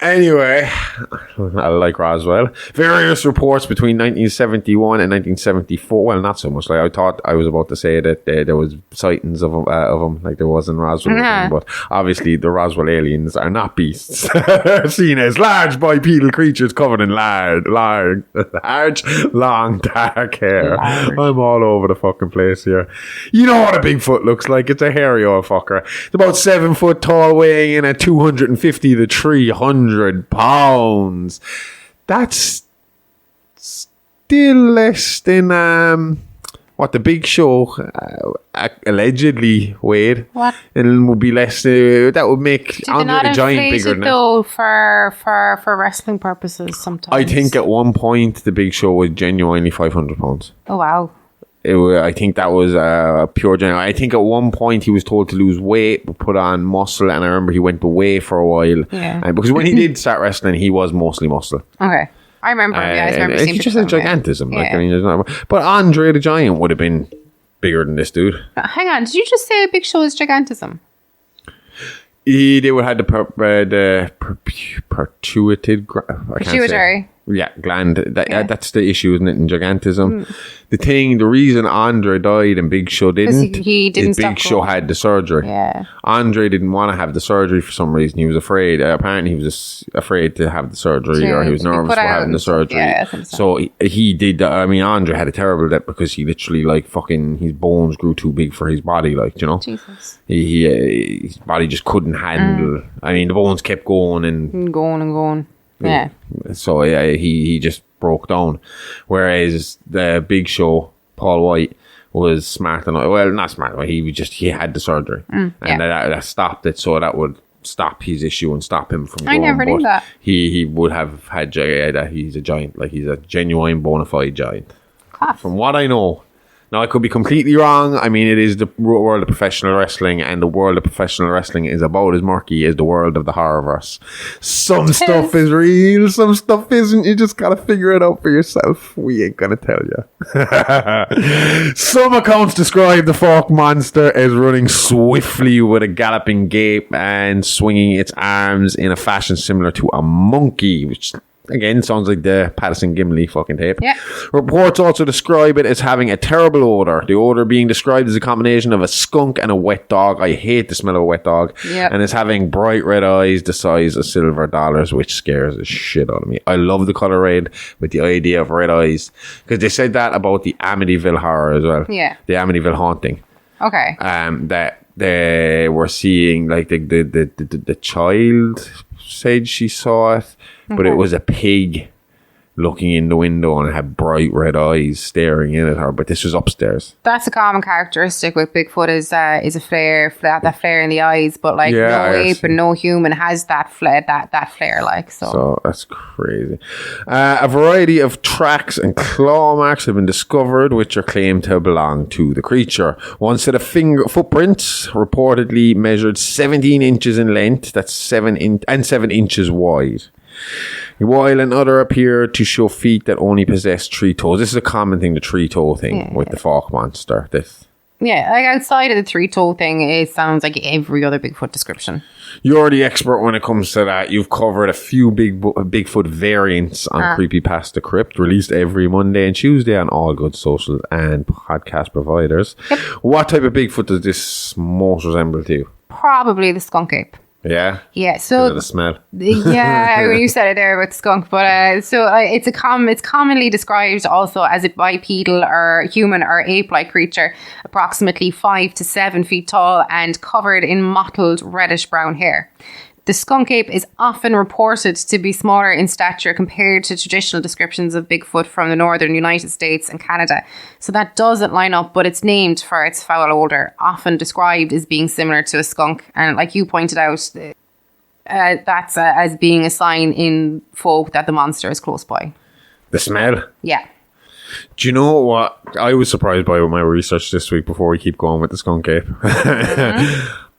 Anyway, I like Roswell. Various reports between 1971 and 1974. Well, not so much. Like I thought I was about to say that there was sightings of them, like there was in Roswell. But obviously, the Roswell aliens are not beasts. Seen as large bipedal creatures covered in large, long, dark hair. I'm all over the fucking place here. You know what a Bigfoot looks like? It's a hairy old fucker. It's about 7 foot tall, weighing in at 250 to 300 pounds. That's still less than what the Big Show allegedly weighed. What? And would be less. That would make Andre the Giant bigger than though for wrestling purposes. Sometimes I think at one point the Big Show was genuinely 500 pounds. Oh wow. I think that was pure genuine. I think at one point he was told to lose weight, but put on muscle, and I remember he went away for a while. Yeah. Because when he did start wrestling, he was mostly muscle. Okay. I remember. I remember seeing he just had gigantism. Like, I mean, there's not, but Andre the Giant would have been bigger than this dude. Hang on, did you just say Big Show is gigantism? They would have the pituitary. Yeah, gland. That's the issue, isn't it? In gigantism. The reason Andre died and Big Show didn't, he didn't. Big Show had the surgery. Yeah. Andre didn't want to have the surgery for some reason. He was afraid. Apparently, he was just afraid to have the surgery, or he was nervous for having the surgery. Yeah, I think so. He did. I mean, Andre had a terrible death because he literally his bones grew too big for his body. Jesus. His body just couldn't handle. I mean, the bones kept going and going. Yeah. So he just broke down. Whereas the Big Show, Paul White, was smart enough. Well, not smart enough. He had the surgery, and that stopped it. So that would stop his issue and stop him from. I never knew that. He would have had he's a giant, like he's a genuine bona fide giant. Class. From what I know. Now, I could be completely wrong. I mean, it is the world of professional wrestling, and the world of professional wrestling is about as murky as the world of the Horrorverse. Some stuff is real, some stuff isn't. You just gotta figure it out for yourself. We ain't gonna tell you. Some accounts describe the Fouke Monster as running swiftly with a galloping gait and swinging its arms in a fashion similar to a monkey, which Again, sounds like the Patterson Gimli fucking tape. Yeah. Reports also describe it as having a terrible odour. The odour being described as a combination of a skunk and a wet dog. I hate the smell of a wet dog. Yep. And it's having bright red eyes the size of silver dollars, which scares the shit out of me. I love the colour red, with the idea of red eyes. Because they said that about the Amityville horror as well. Yeah. The Amityville haunting. Okay. That they were seeing, like, the child said she saw it. But it was a pig looking in the window and it had bright red eyes staring in at her. But this was upstairs. That's a common characteristic with Bigfoot is a flare, that flare in the eyes. But like no ape and no human has that flare, that flare like. So that's crazy. A variety of tracks and claw marks have been discovered, which are claimed to belong to the creature. One set of footprints reportedly measured 17 inches in length. That's 7 inches wide. While another appeared to show feet that only possessed 3 toes. This is a common thing, the 3-toe thing with the Fouke Monster. Yeah, like outside of the 3-toe thing, it sounds like every other Bigfoot description. You're the expert when it comes to that. You've covered a few Bigfoot variants on Creepypasta Crypt, released every Monday and Tuesday on all good social and podcast providers. Yep. What type of Bigfoot does this most resemble to? Probably the skunk ape. Yeah? Yeah, so... Is it the smell? Yeah, when you said it there about the skunk. But it's commonly described also as a bipedal or human or ape-like creature, approximately 5 to 7 feet tall and covered in mottled reddish-brown hair. The skunk ape is often reported to be smaller in stature compared to traditional descriptions of Bigfoot from the northern United States and Canada. So that doesn't line up, but it's named for its foul odour, often described as being similar to a skunk. And like you pointed out, that's as being a sign in folk that the monster is close by. The smell? Yeah. Do you know what I was surprised by with my research this week before we keep going with the skunk ape?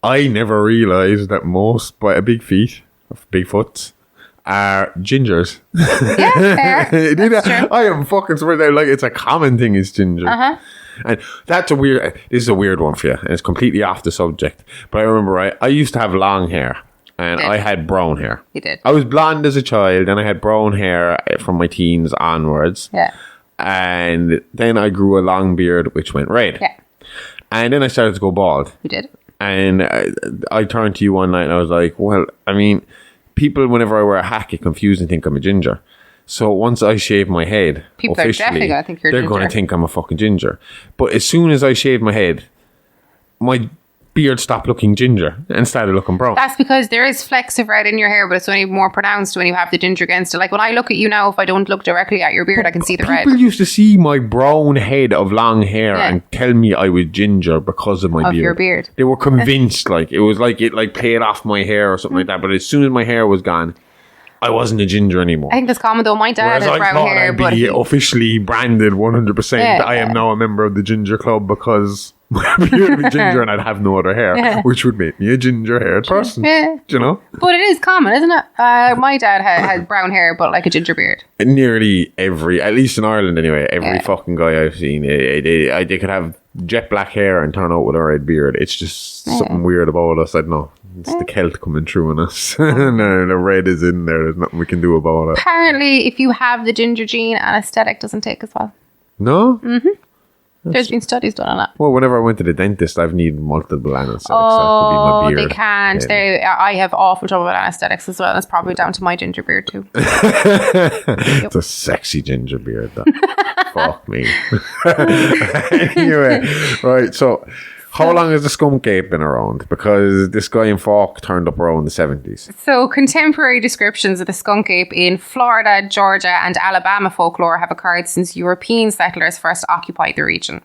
I never realised that most Bigfoots are gingers. Yeah, fair. That's true. I am fucking surprised. Like, it's a common thing is ginger. And this is a weird one for you. And it's completely off the subject. But I remember I used to have long hair. And I had brown hair. You did. I was blonde as a child and I had brown hair from my teens onwards. Yeah. And then I grew a long beard, which went red. Yeah. And then I started to go bald. You did. And I turned to you one night and I was like, well, I mean, people, whenever I wear a hat, get confused and think I'm a ginger. So once I shave my head, people are definitely going to think you're a ginger. They're going to think I'm a fucking ginger. But as soon as I shaved my head, my beard stopped looking ginger and started looking brown. That's because there is flecks of red in your hair, but it's only more pronounced when you have the ginger against it. Like when I look at you now, if I don't look directly at your beard, I can see the red. People used to see my brown head of long hair and tell me I was ginger because of my beard. Of your beard. They were convinced, like, it was like it like played off my hair or something like that. But as soon as my hair was gone, I wasn't a ginger anymore. I think that's common though. My dad has brown hair, but I'd be officially branded 100%. Yeah, I am now a member of the ginger club because my beard would be ginger and I'd have no other hair, which would make me a ginger-haired person. Yeah. Do you know? But it is common, isn't it? My dad had brown hair, but like a ginger beard. Nearly every, at least in Ireland anyway, every fucking guy I've seen, they could have jet black hair and turn out with a red beard. It's just something weird about us. I don't know. It's the Celt coming through on us. No, the red is in there. There's nothing we can do about it. Apparently, if you have the ginger gene, anesthetic doesn't take as well. No? Mm-hmm. There's been studies done on that. Well, whenever I went to the dentist, I've needed multiple anesthetics. Oh, that could be my beard. they can't. I have awful trouble with anesthetics as well. It's probably down to my ginger beard too. It's a sexy ginger beard, though. Fuck me. Anyway, right, so how long has the skunk ape been around? Because this guy in Fouke turned up around the 70s. So contemporary descriptions of the skunk ape in Florida, Georgia and Alabama folklore have occurred since European settlers first occupied the region.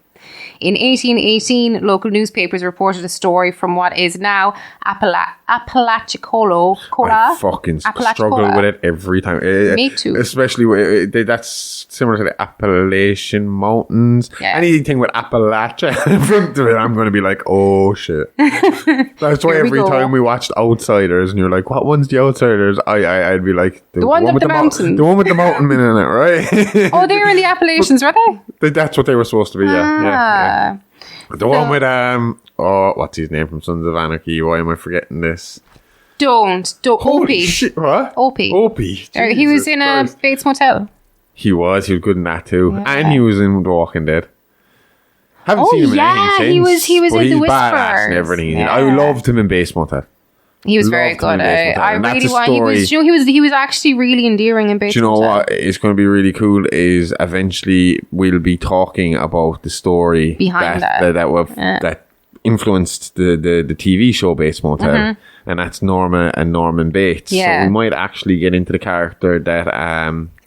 In 1818, local newspapers reported a story from what is now Apalachicola. I fucking struggle with it every time. Me too. Especially, that's similar to the Appalachian Mountains. Yeah. Anything with Appalachia in front of it, I'm going to be like, oh shit. That's why every time we watched Outsiders and you're like, what one's the Outsiders? I'd be like, the one with the mountain. The one with the mountain men in it, right? Oh, they were in the Appalachians, were they? That's what they were supposed to be, yeah. The one with what's his name from Sons of Anarchy? Why am I forgetting this? Don't. Holy Opie. shit, what? Opie. Opie. He was in a Bates Motel. He was good in that too. Yeah. And he was in The Walking Dead. Haven't seen him in anything since. he was but in The he's badass and Whisperers. everything. Yeah. I loved him in Bates Motel. He was very Loved him in good. Bates Motel. I And that's really a want. story. He was actually really endearing in Bates Do you know Motel. what is going to be really cool is eventually we'll be talking about the story Behind that influenced the TV show Bates Motel, and that's Norma and Norman Bates. Yeah. So we might actually get into the character that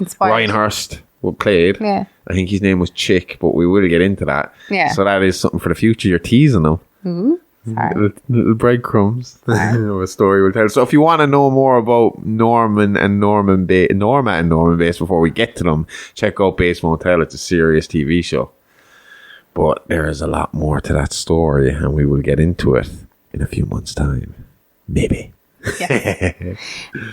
Inspired. Ryan Hurst played. Yeah. I think his name was Chick, but we will get into that. Yeah. So that is something for the future. You're teasing them. Sorry. Little breadcrumbs of a story we'll tell. So if you want to know more about Norma and Norman Bates before we get to them, check out Bates Motel. It's a serious TV show. But there is a lot more to that story, and we will get into it in a few months' time. Maybe.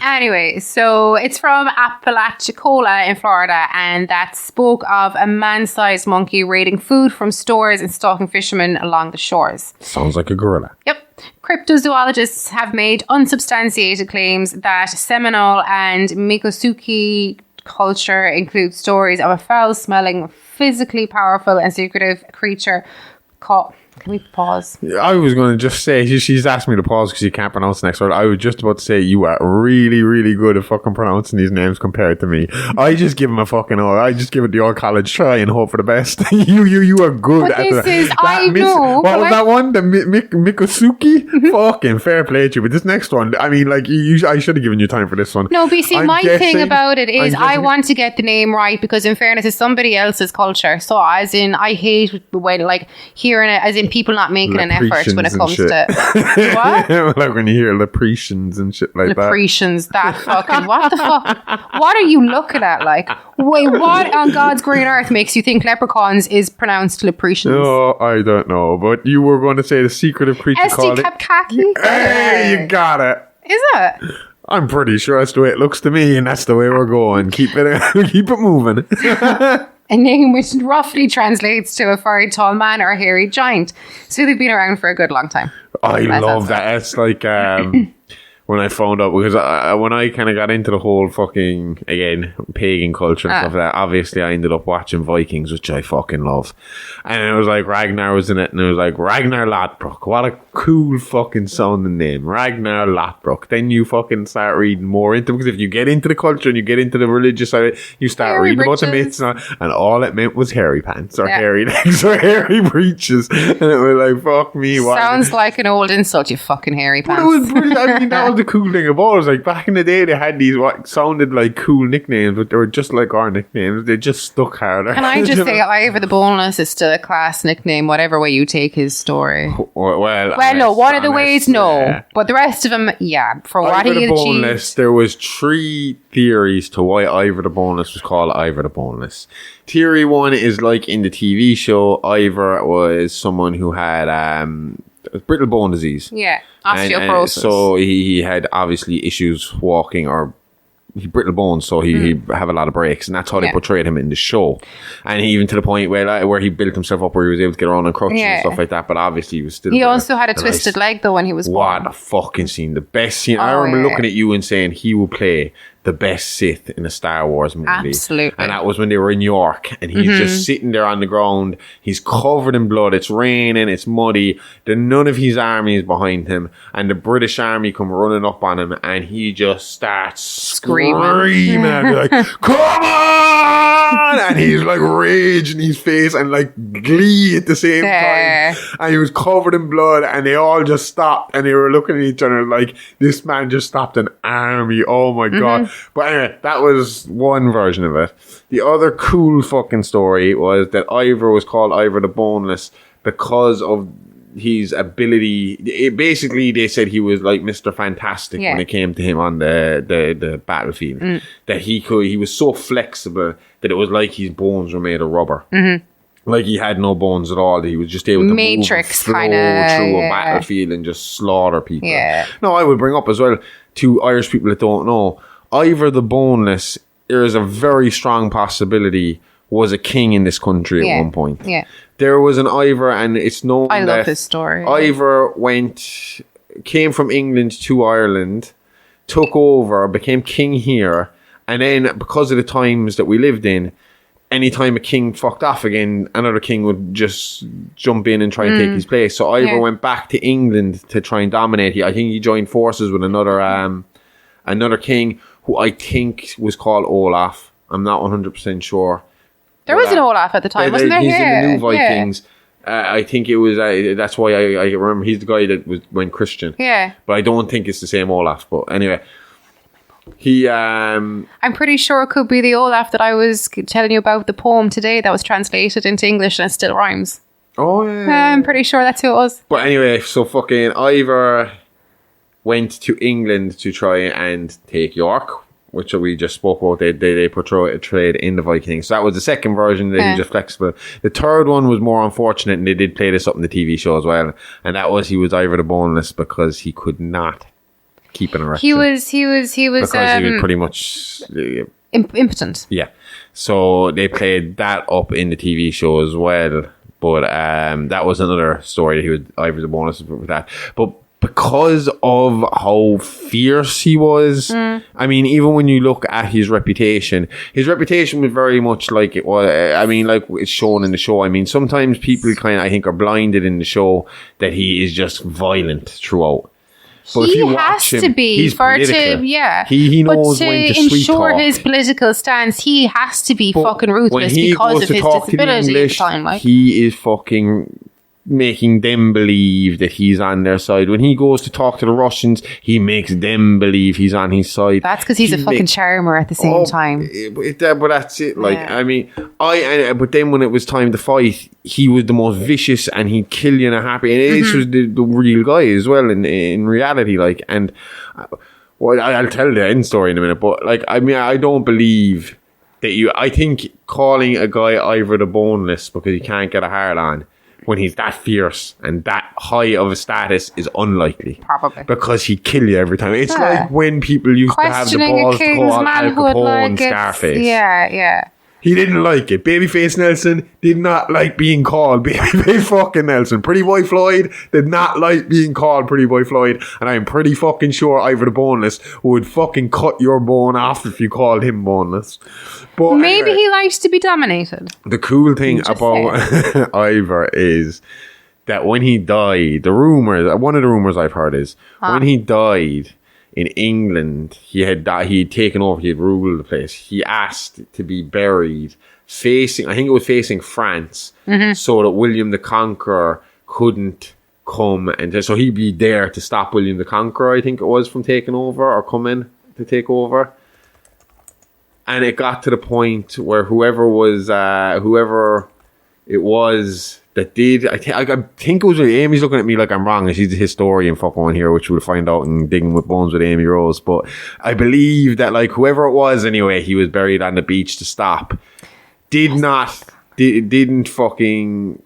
Anyway, so it's from Apalachicola in Florida, and that spoke of a man-sized monkey raiding food from stores and stalking fishermen along the shores. Sounds like a gorilla. Yep. Cryptozoologists have made unsubstantiated claims that Seminole and Miccosukee culture includes stories of a foul-smelling, physically powerful and secretive creature called... Can we pause? I was going to just say, she's asked me to pause because you can't pronounce the next word. I was just about to say, you are really, really good at fucking pronouncing these names compared to me. I just give them a fucking I just give it the old college try and hope for the best. you are good But at this that. is, I know. What was that one? The Miccosukee? Fucking fair play to you. But this next one, I mean, like, I should have given you time for this one. No, but you see, I'm my thing guessing- about it is I'm I guessing- want to get the name right because, in fairness, it's somebody else's culture. So, as in, I hate when, like, hearing it, as in people not making an effort when it comes to what? Like when you hear Lepretians and shit like Lepretians, that fucking what the fuck? What are you looking at? Like, wait, what on God's green earth makes you think leprechauns is pronounced Lepretians? Oh, I don't know, but you were going to say the secretive creature called it. Esty Hey, you got it. Is it? I'm pretty sure that's the way it looks to me, and that's the way we're going. Keep it moving. A name which roughly translates to a very tall man or a hairy giant. So they've been around for a good long time. I That love sounds that. It's like when I found out, because when I kind of got into the whole fucking, again, pagan culture and stuff like that, obviously I ended up watching Vikings, which I fucking love. And it was like Ragnar was in it, and it was like Ragnar Lothbrok. What a cool fucking sounding name. Ragnar Lothbrok. Then you fucking start reading more into it, because if you get into the culture and you get into the religious side of it, you start Hairy reading about the breeches. myths, and all it meant was hairy pants, or Yeah. hairy legs, or hairy breeches. And it was like, fuck me. What Sounds like an old insult, you fucking hairy But pants. it was brilliant. I mean, that was the cool thing about it. Like back in the day, they had these what sounded like cool nicknames, but they were just like our nicknames. They just stuck harder. Can I just say, Ivor the Boneless is still a class nickname, whatever way you take his story. Well, No, one of the ways, no. yeah. But the rest of them, yeah. For what Ivor he the achieved. Boneless, there was 3 theories to why Ivor the Boneless was called Ivor the Boneless. Theory 1 is like in the TV show, Ivor was someone who had brittle bone disease. Yeah, And, osteoporosis. so he had obviously issues walking, or he brittle bones, so he'd have a lot of breaks, and that's how they Yeah. portrayed him in the show. And even to the point where he built himself up, where he was able to get around on crutches Yeah. and stuff like that. But obviously, he was still. He there. also had a And twisted leg, though, when he was What born. a fucking scene! The best scene. I Oh, remember yeah. looking at you and saying he will play the best Sith in a Star Wars movie. Absolutely. And that was when they were in York, and he's just sitting there on the ground. He's covered in blood. It's raining. It's muddy. None of his army is behind him, and the British army come running up on him, and he just starts screaming and be like, "Come on!" And he's like rage in his face and like glee at the same time. And he was covered in blood, and they all just stopped, and they were looking at each other like, this man just stopped an army. Oh my God. But anyway, that was one version of it. The other cool fucking story was that Ivor was called Ivor the Boneless because of his ability. Basically, they said he was like Mr. Fantastic when it came to him on the battlefield. That he was so flexible that it was like his bones were made of rubber. Like he had no bones at all. He was just able to Matrix move and flow kinda, through a yeah. battlefield and just slaughter people. Yeah. No, I would bring up as well to Irish people that don't know, Ivor the Boneless, there is a very strong possibility was a king in this country at one point. Yeah. There was an Ivor, and it's known I that love this story. Ivor went came from England to Ireland, took over, became king here, and then because of the times that we lived in, anytime a king fucked off again, another king would just jump in and try and take his place. So Ivor went back to England to try and dominate. I think he joined forces with another king who I think was called Olaf. I'm not 100% sure. There was an Olaf at the time, wasn't there? He's in the New Vikings. I think it was. That's why I remember he's the guy that went Christian. Yeah. But I don't think it's the same Olaf. But anyway, he. I'm pretty sure it could be the Olaf that I was telling you about, the poem today that was translated into English and it still rhymes. Oh yeah. I'm pretty sure that's who it was. But anyway, so fucking Ivor went to England to try and take York, which we just spoke about. They portrayed in the Vikings. So that was the second version. They were just flexible. The third one was more unfortunate, and they did play this up in the TV show as well. And that was he was Ivor the Boneless because he could not keep an erection. He was because he was pretty much impotent. Yeah. So they played that up in the TV show as well. But that was another story. He was Ivor the Boneless with that. But because of how fierce he was, I mean, even when you look at his reputation was very much like it was. I mean, like it's shown in the show. I mean, sometimes people kind of, I think, are blinded in the show that he is just violent throughout. But if you watch him, he's political. He knows when to sweet ensure talk. his political stance, he has to be fucking ruthless because of his disability at the time. Like, he is fucking making them believe that he's on their side. When he goes to talk to the Russians, he makes them believe he's on his side. That's because he's a fucking charmer at the same time. But that's it. Like, I mean, but then when it was time to fight, he was the most vicious and he'd kill you in a happy. And this was the real guy as well in reality. Like, and well, I'll tell the end story in a minute. But like, I mean, I don't believe that I think calling a guy Ivor the Boneless because he can't get a hard on when he's that fierce and that high of a status is unlikely. Probably. Because he'd kill you every time. It's like when people used to have the balls to call Al Capone Scarface. Yeah. He didn't like it. Babyface Nelson did not like being called Babyface fucking Nelson. Pretty Boy Floyd did not like being called Pretty Boy Floyd. And I'm pretty fucking sure Ivor the Boneless would fucking cut your bone off if you called him boneless. But maybe he likes to be dominated. The cool thing about Ivor is that when he died, one of the rumors I've heard is when he died in England, he had taken over, he had ruled the place. He asked to be buried facing France, so that William the Conqueror couldn't come, and so he'd be there to stop William the Conqueror, I think it was, from taking over or coming to take over. And it got to the point where whoever it was that did, I think it was Amy's looking at me like I'm wrong, and she's a historian fucking one here, which we'll find out in Digging with Bones with Amy Rose. But I believe that like whoever it was anyway, he was buried on the beach to stop. Didn't fucking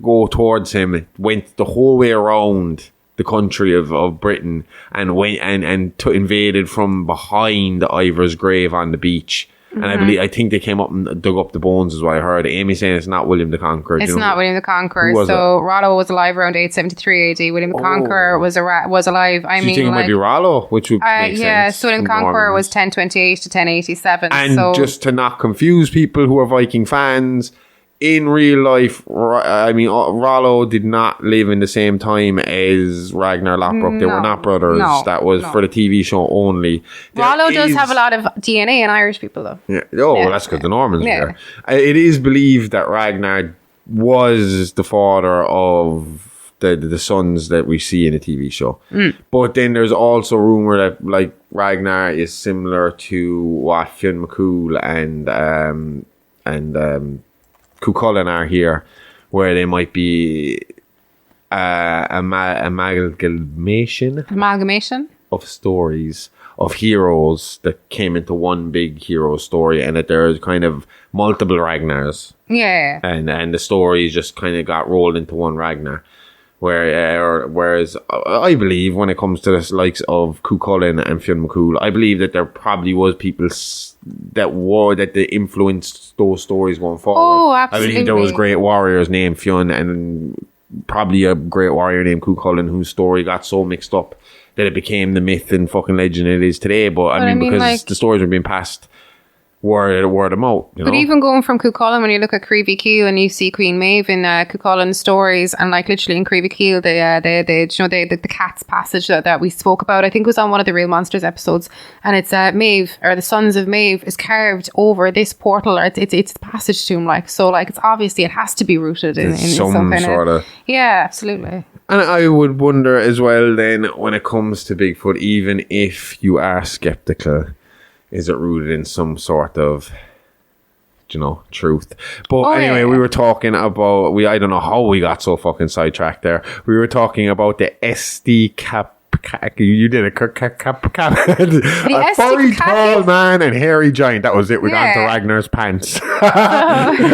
go towards him. Went the whole way around the country of Britain and went and invaded from behind Ivor's grave on the beach. And I think they came up and dug up the bones, is what I heard. Amy saying it's not William the Conqueror. It's not William the Conqueror. So Rollo was alive around 873 AD. William the Conqueror was alive. I mean, think it might be Rollo, which would make sense. So William the Conqueror was 1028 to 1087. And just to not confuse people who are Viking fans, in real life, I mean, Rollo did not live in the same time as Ragnar Lothbrok. They were not brothers. That was for the TV show only. Rollo does have a lot of DNA in Irish people, though. Yeah. That's because the Normans were there. It is believed that Ragnar was the father of the sons that we see in the TV show. But then there's also rumor that like Ragnar is similar to what Fionn McCool and Cuchulainn are here, where they might be amalgamation of stories of heroes that came into one big hero story, and that there's kind of multiple Ragnars. Yeah. And the stories just kind of got rolled into one Ragnar. Whereas I believe when it comes to the likes of Cuchulainn and Fionn McCool, I believe that there probably was people that they influenced those stories going forward. Oh, absolutely. I believe there was great warriors named Fionn and probably a great warrior named Cuchulainn whose story got so mixed up that it became the myth and fucking legend it is today. But I mean, because like, the stories are being passed word of mouth, you know? But even going from Cuchulainn, when you look at Creevy Keel and you see Queen Maeve in Cuchulainn's stories, and like literally in Creevy Keel, the cat's passage that we spoke about, I think it was on one of the Real Monsters episodes, and it's Maeve, or the Sons of Maeve, is carved over this portal, or it's the passage to him, like, so like it's obviously it has to be rooted in some kind sort of. Yeah, absolutely. And I would wonder as well then, when it comes to Bigfoot, even if you are skeptical, is it rooted in some sort of, truth? But anyway, we were talking about, I don't know how we got so fucking sidetracked there. We were talking about the SD cap. You did a furry tall man and hairy giant. That was it. We got to Ragnar's pants.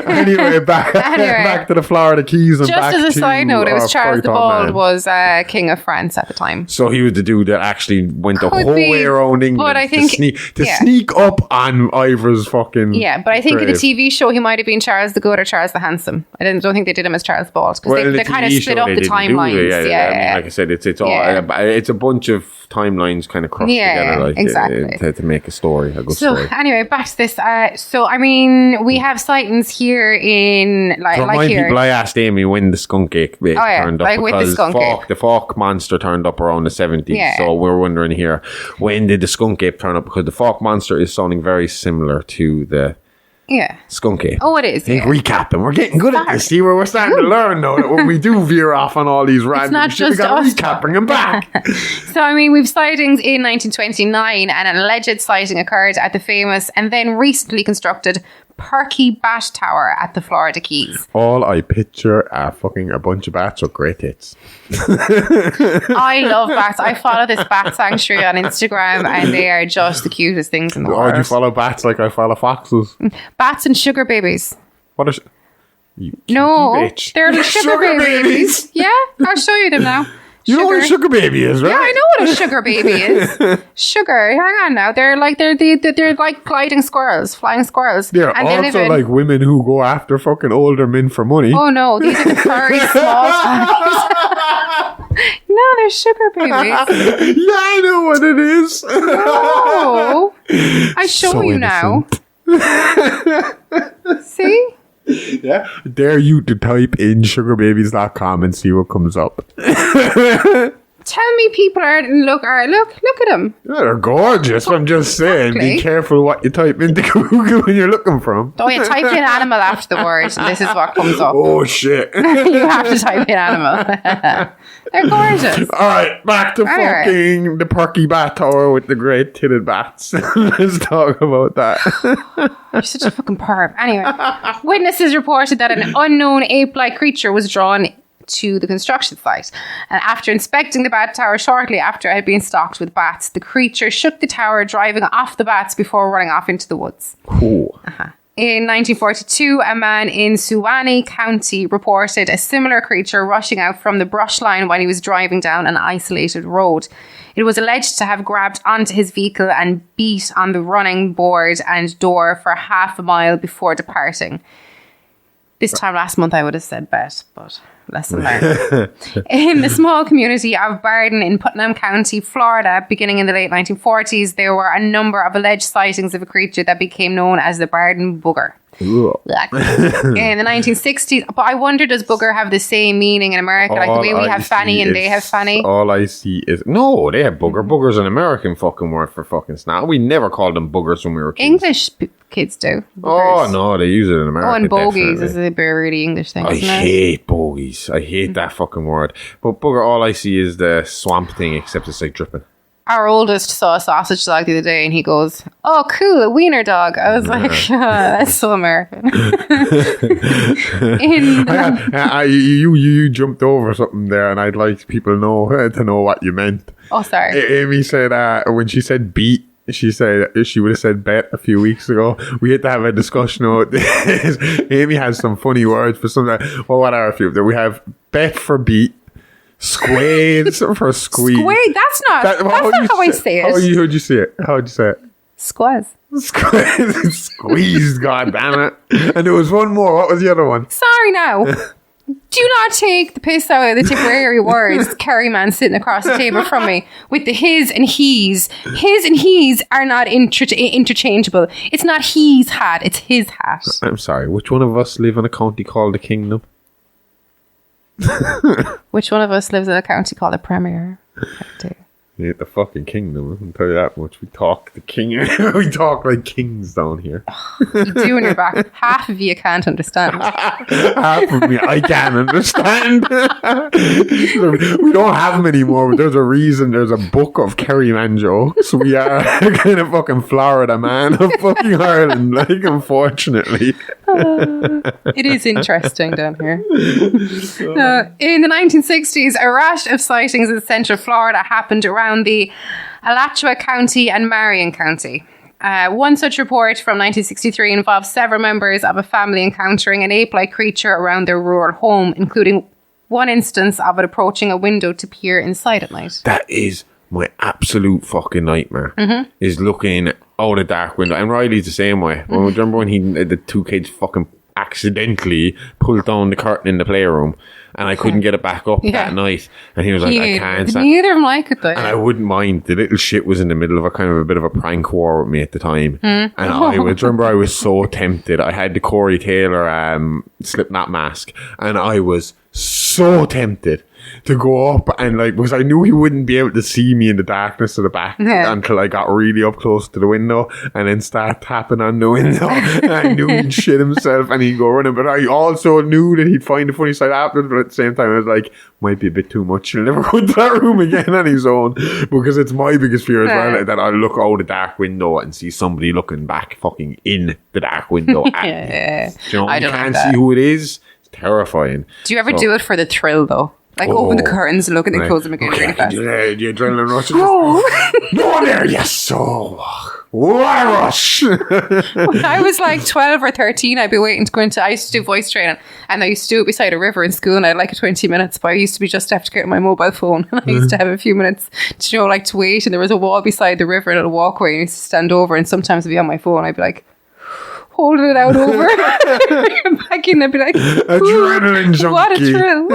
Anyway, back to the Florida Keys. And just back as a to, side note, it was Charles the Bald was King of France at the time. So he was the dude that actually went the whole way around England, but I think, to sneak up on Ivra's fucking. Yeah, but I think in the TV show he might have been Charles the Good or Charles the Handsome. I don't think they did him as Charles Bald because they kind of split up the timelines. I mean, like I said, it's all it's a bunch of timelines kind of crushed together, like exactly. To make a story, a good story. Anyway, back to this. So I mean, we have sightings here in like here. People, I asked Amy when the skunk ape turned up, because the Fouke Monster turned up around the 70s. So we're wondering here, when did the skunk ape turn up? Because the Fouke Monster is sounding very similar to the skunk ape. Oh, it is. I think recapping. We're getting good at this. See, where we're starting to learn now that when we do veer off on all these random shit, we got to recap, bring them back. So, I mean, we've sightings in 1929, and an alleged sighting occurred at the famous and then recently constructed Perky Bat Tower at the Florida Keys. All I picture are fucking a bunch of bats with great tits. I love bats. I follow this bat sanctuary on Instagram, and they are just the cutest things in the world. Do you follow bats like I follow foxes? Bats and sugar babies. What is? You bitch. They're the sugar babies. Yeah, I'll show you them now. You know what a sugar baby is, right? Yeah, I know what a sugar baby is. Sugar, hang on now. They're like gliding squirrels, flying squirrels. They're also like women who go after fucking older men for money. Oh no, these are the furry small babies. No, they're sugar babies. Yeah, I know what it is. No, I show you innocent. Now. See? Yeah, dare you to type in sugarbabies.com and see what comes up. Tell me people look at them. Yeah, they're gorgeous. I'm just saying, be careful what you type into Google when you're looking for them. Oh, you type in animal after the word, and this is what comes up. Oh shit. You have to type in animal. They're gorgeous. Alright, back to fucking the Perky Bat Tower with the great titted bats. Let's talk about that. You're such a fucking perv. Anyway, witnesses reported that an unknown ape-like creature was drawn to the construction site, and after inspecting the bat tower shortly after it had been stocked with bats, the creature shook the tower, driving off the bats before running off into the woods. Cool. In 1942, a man in Suwannee County reported a similar creature rushing out from the brush line while he was driving down an isolated road. It was alleged to have grabbed onto his vehicle and beat on the running board and door for half a mile before departing. This time last month I would have said bet, but lesson learned. In the small community of Barden in Putnam County, Florida, beginning in the late 1940s, there were a number of alleged sightings of a creature that became known as the Barden Booger. In the 1960s, but I wonder, does booger have the same meaning in America, like the way we have fanny and they have fanny? All I see is no, they have booger. Booger's an American fucking word for fucking snot. We never called them boogers when we were kids. English kids do. Boogers. Oh no, they use it in America. Oh, and bogies is a really English thing. I hate bogies. I hate that fucking word. But booger, all I see is the swamp thing, except it's like dripping. Our oldest saw a sausage dog the other day and he goes, "Oh, cool, a wiener dog." I was like, oh, that's so American. You jumped over something there, and I'd like people to know what you meant. Oh, sorry. Amy said when she said beat, she said she would have said bet a few weeks ago. We had to have a discussion about this. Amy has some funny words for something. Well, what are a few? We have bet for beat. Squays for squeeze. Squays? That's not how I say it. How'd you say it? How'd you say it? Squaz. Squeezed, god damn it. And there was one more. What was the other one? Sorry now. Do not take the piss out of the Tipperary words. Kerry man sitting across the table from me with the his and he's. His and he's are not interchangeable. It's not he's hat, it's his hat. I'm sorry, which one of us live in a county called the Kingdom? Which one of us lives in a county called the Premier? Yeah, the fucking Kingdom. I can tell you that much. We talk the king. We talk like kings down here. You do in your back. Half of you can't understand. Half of me, I can understand. We don't have them anymore, but there's a reason. There's a book of Kerryman jokes. We are kind of fucking Florida man of fucking Ireland, like, unfortunately. It is interesting down here. In the 1960s, a rash of sightings in central Florida happened around the Alachua County and Marion County. One such report from 1963 involved several members of a family encountering an ape-like creature around their rural home, including one instance of it approaching a window to peer inside at night. That is my absolute fucking nightmare. Is looking out a dark window. And Riley's the same way. Remember when the two kids fucking accidentally pulled down the curtain in the playroom and I couldn't get it back up that night, and he was like, I can't. Neither of them like it though. And I wouldn't mind. The little shit was in the middle of a kind of a bit of a prank war with me at the time. And I was so tempted. I had the Corey Taylor Slipknot mask, and I was so tempted to go up and like, because I knew he wouldn't be able to see me in the darkness of the back until I got really up close to the window and then start tapping on the window. And I knew he'd shit himself and he'd go running, but I also knew that he'd find the funny side afterwards. But at the same time, I was like, might be a bit too much. He'll never go into that room again on his own, because it's my biggest fear as well, that I look out a dark window and see somebody looking back fucking in the dark window at me. You know, you can't see who it is. It's terrifying. Do you ever do it for the thrill though? Like open the curtains and look and then close them again really fast. The adrenaline rush. No one there, yes. So why rush? When I was like 12 or 13, I'd be waiting to go into. I used to do voice training, and I used to do it beside a river in school, and I had like 20 minutes. But I used to be just have to get my mobile phone, and I used to have a few minutes to like to wait. And there was a wall beside the river and a walkway, and I used to stand over, and sometimes I'd be on my phone. I'd be like, holding it out over back in and be like, adrenaline junkie. What a thrill.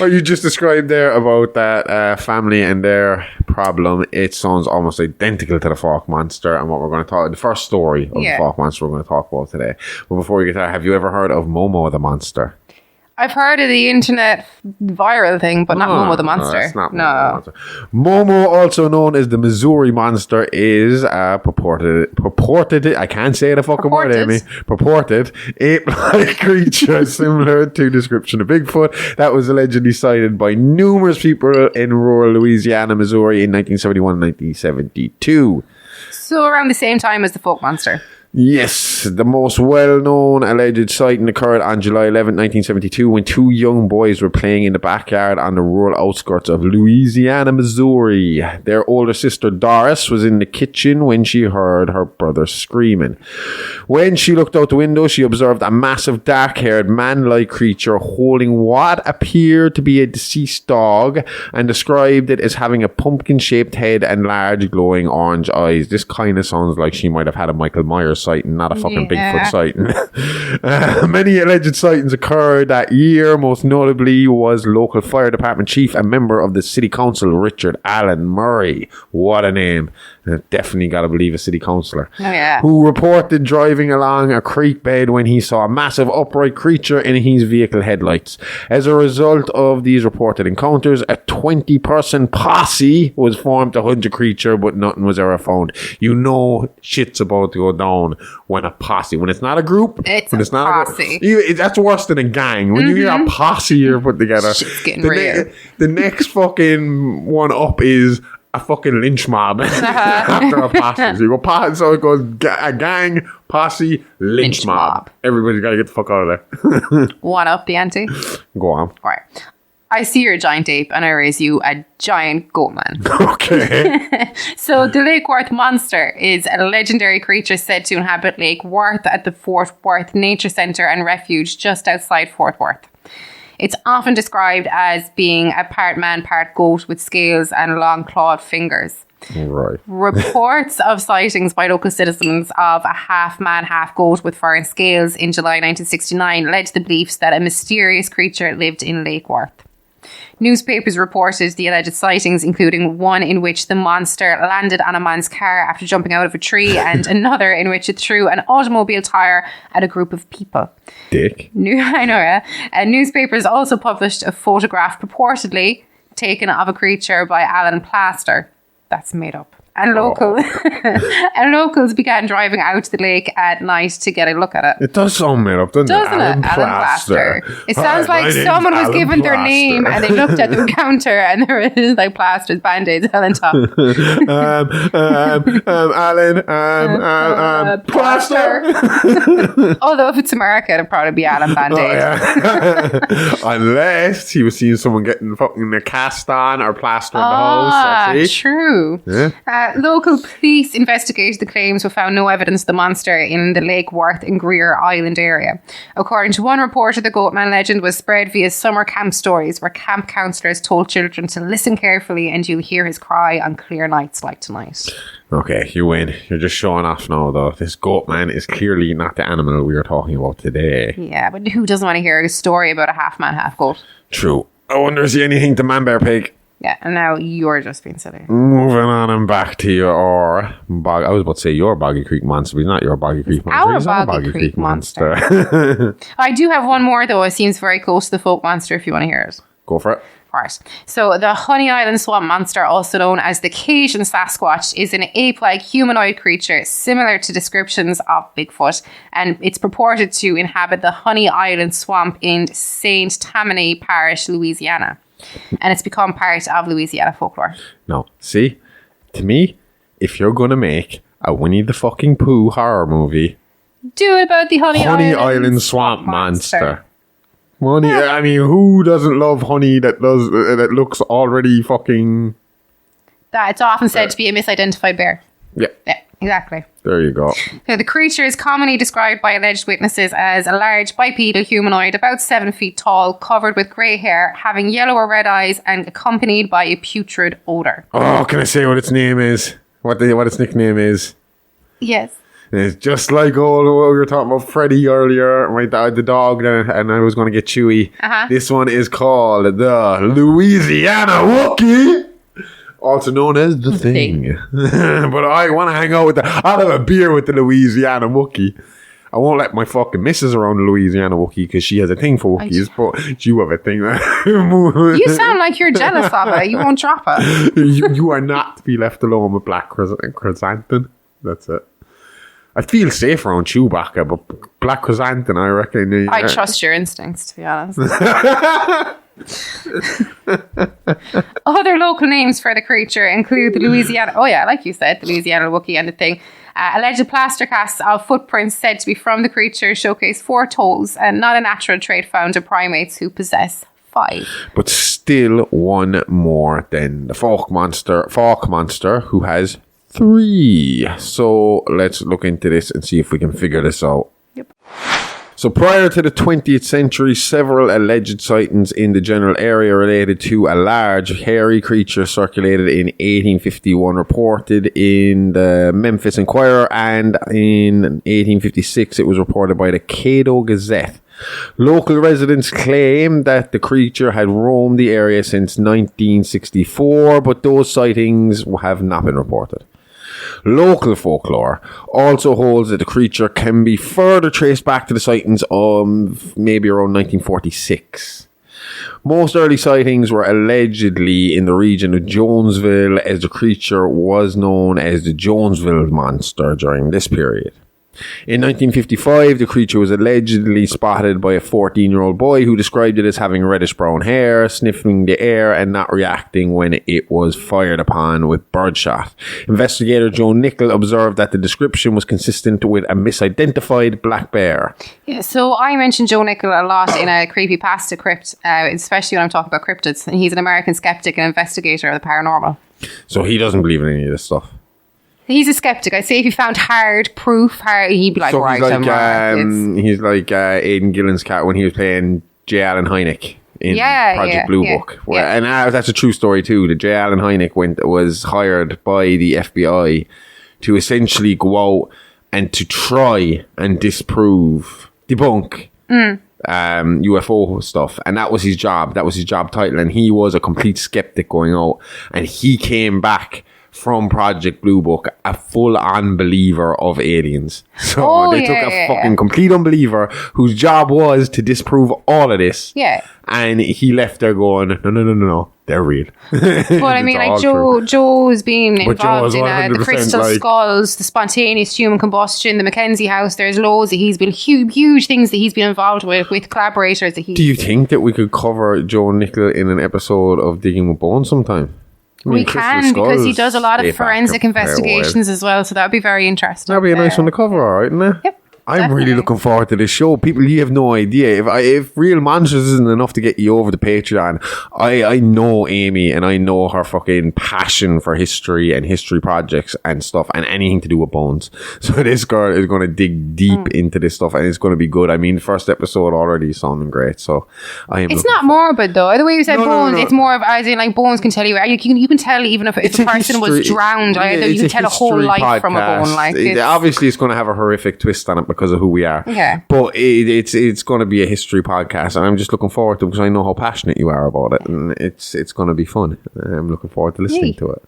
What you just described there about that family and their problem, it sounds almost identical to the Fouke Monster and what we're going to talk, the first story of the Fouke Monster we're going to talk about today. But before we get to that, have you ever heard of Momo the Monster? I've heard of the internet viral thing, but not Momo the Monster. No, it's not Momo the Monster. Momo, also known as the Missouri Monster, is a purported, I can't say the fucking word, Amy. Purported ape-like creature similar to description of Bigfoot that was allegedly sighted by numerous people in rural Louisiana, Missouri in 1971 and 1972. So around the same time as the Fouke Monster. Yes, the most well-known alleged sighting occurred on July 11, 1972, when two young boys were playing in the backyard on the rural outskirts of Louisiana, Missouri. Their older sister Doris was in the kitchen when she heard her brother screaming. When she looked out the window, she observed a massive dark-haired man-like creature holding what appeared to be a deceased dog, and described it as having a pumpkin-shaped head and large glowing orange eyes. This kind of sounds like she might have had a Michael Myers sighting, not a fucking Bigfoot sighting. Many alleged sightings occurred that year. Most notably was local fire department chief and member of the city council, Richard Allen Murray. What a name. Definitely got to believe a city councillor. Who reported driving along a creek bed when he saw a massive upright creature in his vehicle headlights. As a result of these reported encounters, a 20-person posse was formed to hunt the creature, but nothing was ever found. You know shit's about to go down when a posse, when it's not a group, it's not a posse. That's worse than a gang. When you hear a posse you're put together, shit's getting real. The next fucking one up is a fucking lynch mob after a posse. So you go so it goes a gang, posse, lynch mob. Everybody's got to get the fuck out of there. One up the ante. Go on. All right. I see you're a giant ape and I raise you a giant goat man. Okay. So the Lake Worth Monster is a legendary creature said to inhabit Lake Worth at the Fort Worth Nature Centre and Refuge just outside Fort Worth. It's often described as being a part man, part goat with scales and long clawed fingers. Right. Reports of sightings by local citizens of a half man, half goat with fur and scales in July 1969 led to the beliefs that a mysterious creature lived in Lake Worth. Newspapers reported the alleged sightings, including one in which the monster landed on a man's car after jumping out of a tree, and another in which it threw an automobile tire at a group of people. Dick. I know, yeah. Newspapers also published a photograph purportedly taken of a creature by Alan Plaster. That's made up. And locals began driving out to the lake at night to get a look at it. It does sound made up, doesn't it? Alan Plaster. It sounds like someone was given their name and they looked at the counter and there was like Plaster's Band-Aids on top. Alan, Plaster. Although if it's America, it'd probably be Alan Band-Aid. Unless he was seeing someone getting fucking a cast on or plaster in the house. True. Yeah. Local police investigated the claims but found no evidence of the monster in the Lake Worth and Greer Island area. According to one reporter, the Goatman legend was spread via summer camp stories where camp counsellors told children to listen carefully and you'll hear his cry on clear nights like tonight. Okay, you win. You're just showing off now, though. This Goatman is clearly not the animal we are talking about today. Yeah, but who doesn't want to hear a story about a half man, half goat? True. I wonder is he anything to Man Bear Pig? Yeah, and now you're just being silly. Moving on and back to your I was about to say your Boggy Creek Monster, but he's not your Boggy Creek Monster. He's our Boggy Creek Monster. I do have one more, though. It seems very close to the Fouke Monster, if you want to hear it. Go for it. Right. So the Honey Island Swamp Monster, also known as the Cajun Sasquatch, is an ape-like humanoid creature similar to descriptions of Bigfoot, and it's purported to inhabit the Honey Island Swamp in St. Tammany Parish, Louisiana. And it's become part of Louisiana folklore. No, see, to me, if you're gonna make a Winnie the fucking Pooh horror movie, do it about the Honey Island Swamp Monster. Honey, I mean, who doesn't love honey that looks already fucking? It's often said to be a misidentified bear. Yeah. Yeah, exactly. There you go. So the creature is commonly described by alleged witnesses as a large bipedal humanoid about 7 feet tall, covered with grey hair, having yellow or red eyes, and accompanied by a putrid odour. Oh, can I say what its name is? What its nickname is? Yes. It's just like we were talking about Freddy earlier, my dad, the dog, and I was going to get Chewy. This one is called the Louisiana Wookie. Also known as the Thing. But I want to hang out with I'll have a beer with the Louisiana Wookie. I won't let my fucking missus around the Louisiana Wookie because she has a thing for Wookiees, but you have a thing. You sound like you're jealous of it. You won't drop it. You are not to be left alone with Black Chrysanthemum. That's it. I feel safe around Chewbacca, but Black Chrysanthemum, I reckon. I trust your instincts, to be honest. Other local names for the creature include the Louisiana, like you said, the Louisiana Wookie and the Thing. Alleged plaster casts of footprints said to be from the creature showcase 4 toes, and not a natural trait found in primates who possess 5. But still one more than the Fouke Monster, who has 3. So let's look into this and see if we can figure this out. Yep. So prior to the 20th century, several alleged sightings in the general area related to a large, hairy creature circulated in 1851, reported in the Memphis Inquirer, and in 1856 it was reported by the Cato Gazette. Local residents claim that the creature had roamed the area since 1964, but those sightings have not been reported. Local folklore also holds that the creature can be further traced back to the sightings of maybe around 1946. Most early sightings were allegedly in the region of Jonesville, as the creature was known as the Jonesville Monster during this period. In 1955, the creature was allegedly spotted by a 14-year-old boy who described it as having reddish-brown hair, sniffing the air, and not reacting when it was fired upon with birdshot. Investigator Joe Nickel observed that the description was consistent with a misidentified black bear. Yeah, so I mentioned Joe Nickel a lot in a creepypasta crypt, especially when I'm talking about cryptids. And he's an American skeptic and investigator of the paranormal. So he doesn't believe in any of this stuff? He's a skeptic. I'd say if he found hard proof, he'd be like, so right, he's like Aidan Gillen's cat when he was playing J. Allen Hynek in Project Blue Book. And that's a true story too. The J. Allen Hynek was hired by the FBI to essentially go out and to try and debunk UFO stuff, and that was his job. That was his job title, and he was a complete skeptic going out, and he came back from Project Blue Book a full unbeliever of aliens. So they took a fucking complete unbeliever whose job was to disprove all of this. Yeah. And he left there going, no, they're real. But I mean, like Joe's been involved in the crystal skulls, the spontaneous human combustion, the Mackenzie House. There's loads that he's been huge things that he's been involved with collaborators that he. Do you think that we could cover Joe Nickell in an episode of Digging with Bones sometime? We can, because he does a lot of forensic investigations as well, so that would be very interesting. That'd be a nice one to cover, all right, isn't it? Yep. I'm really looking forward to this show. People, you have no idea. If Real Monsters isn't enough to get you over the Patreon, I know Amy and I know her fucking passion for history and history projects and stuff and anything to do with bones. So this girl is going to dig deep into this stuff and it's going to be good. I mean, the first episode already sounding great. So It's not morbid though. The way you said bones, it's more of as in like bones can tell you. You can tell even if a person was drowned, you can tell a whole life from a bone. Like obviously, it's going to have a horrific twist on it because of who we are. Yeah. But it's going to be a history podcast, and I'm just looking forward to it because I know how passionate you are about it, and it's going to be fun. I'm looking forward to listening to it.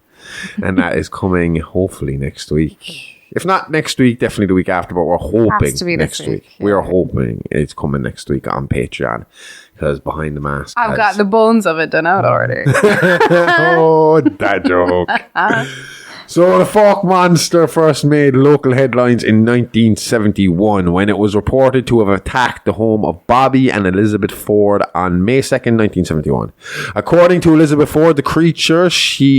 And that is coming hopefully next week. If not next week, definitely the week after, but we're hoping next week. Yeah. We are hoping it's coming next week on Patreon. Because Behind the Mask. I've got the bones of it done out already. Oh, that joke. So the Fouke Monster first made local headlines in 1971 when it was reported to have attacked the home of Bobby and Elizabeth Ford on May 2nd, 1971. According to Elizabeth Ford, the creature,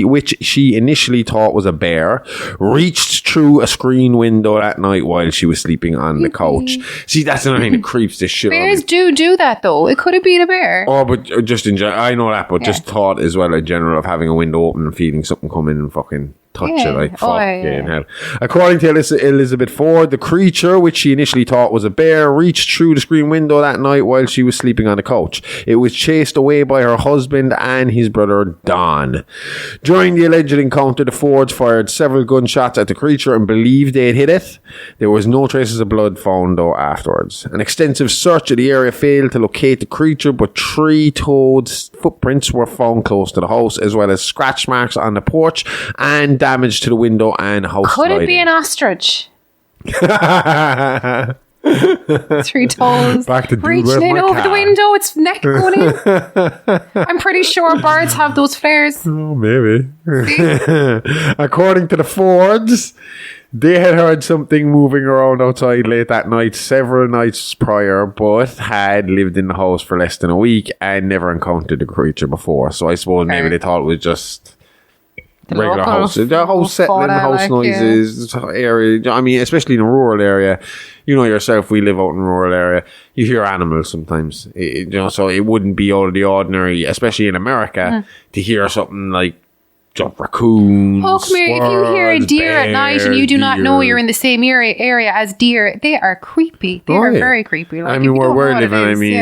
which she initially thought was a bear, reached through a screen window that night while she was sleeping on the couch. See, that's another thing that creeps this shit Bears do that though. It could have been a bear. Oh, but just in general, I know that, but just thought as well in general of having a window open and feeling something come in and fucking touch it like fuck hell. According to Elizabeth Ford, the creature, which she initially thought was a bear, reached through the screen window that night while she was sleeping on the couch. It was chased away by her husband and his brother Don. During the alleged encounter, the Fords fired several gunshots at the creature and believed they had hit it. There was no traces of blood found though afterwards. An extensive search of the area failed to locate the creature, but 3-toed footprints were found close to the house, as well as scratch marks on the porch and damage to the window and house Could lighting. It be an ostrich? 3 toes Back to reaching in over the window, its neck going in. I'm pretty sure birds have those flares. Oh, maybe. According to the Fords, they had heard something moving around outside late that night several nights prior, but had lived in the house for less than a week and never encountered the creature before. So I suppose maybe they thought it was just the regular house. The house settling, house noises, area. I mean, especially in a rural area. You know yourself, we live out in a rural area. You hear animals sometimes. So it wouldn't be out of the ordinary, especially in America, to hear something like raccoons. Oh, come here. If you hear a deer at night and you do not know you're in the same area as deer, they are creepy. They are very creepy. Like, I mean, where we're living, I mean,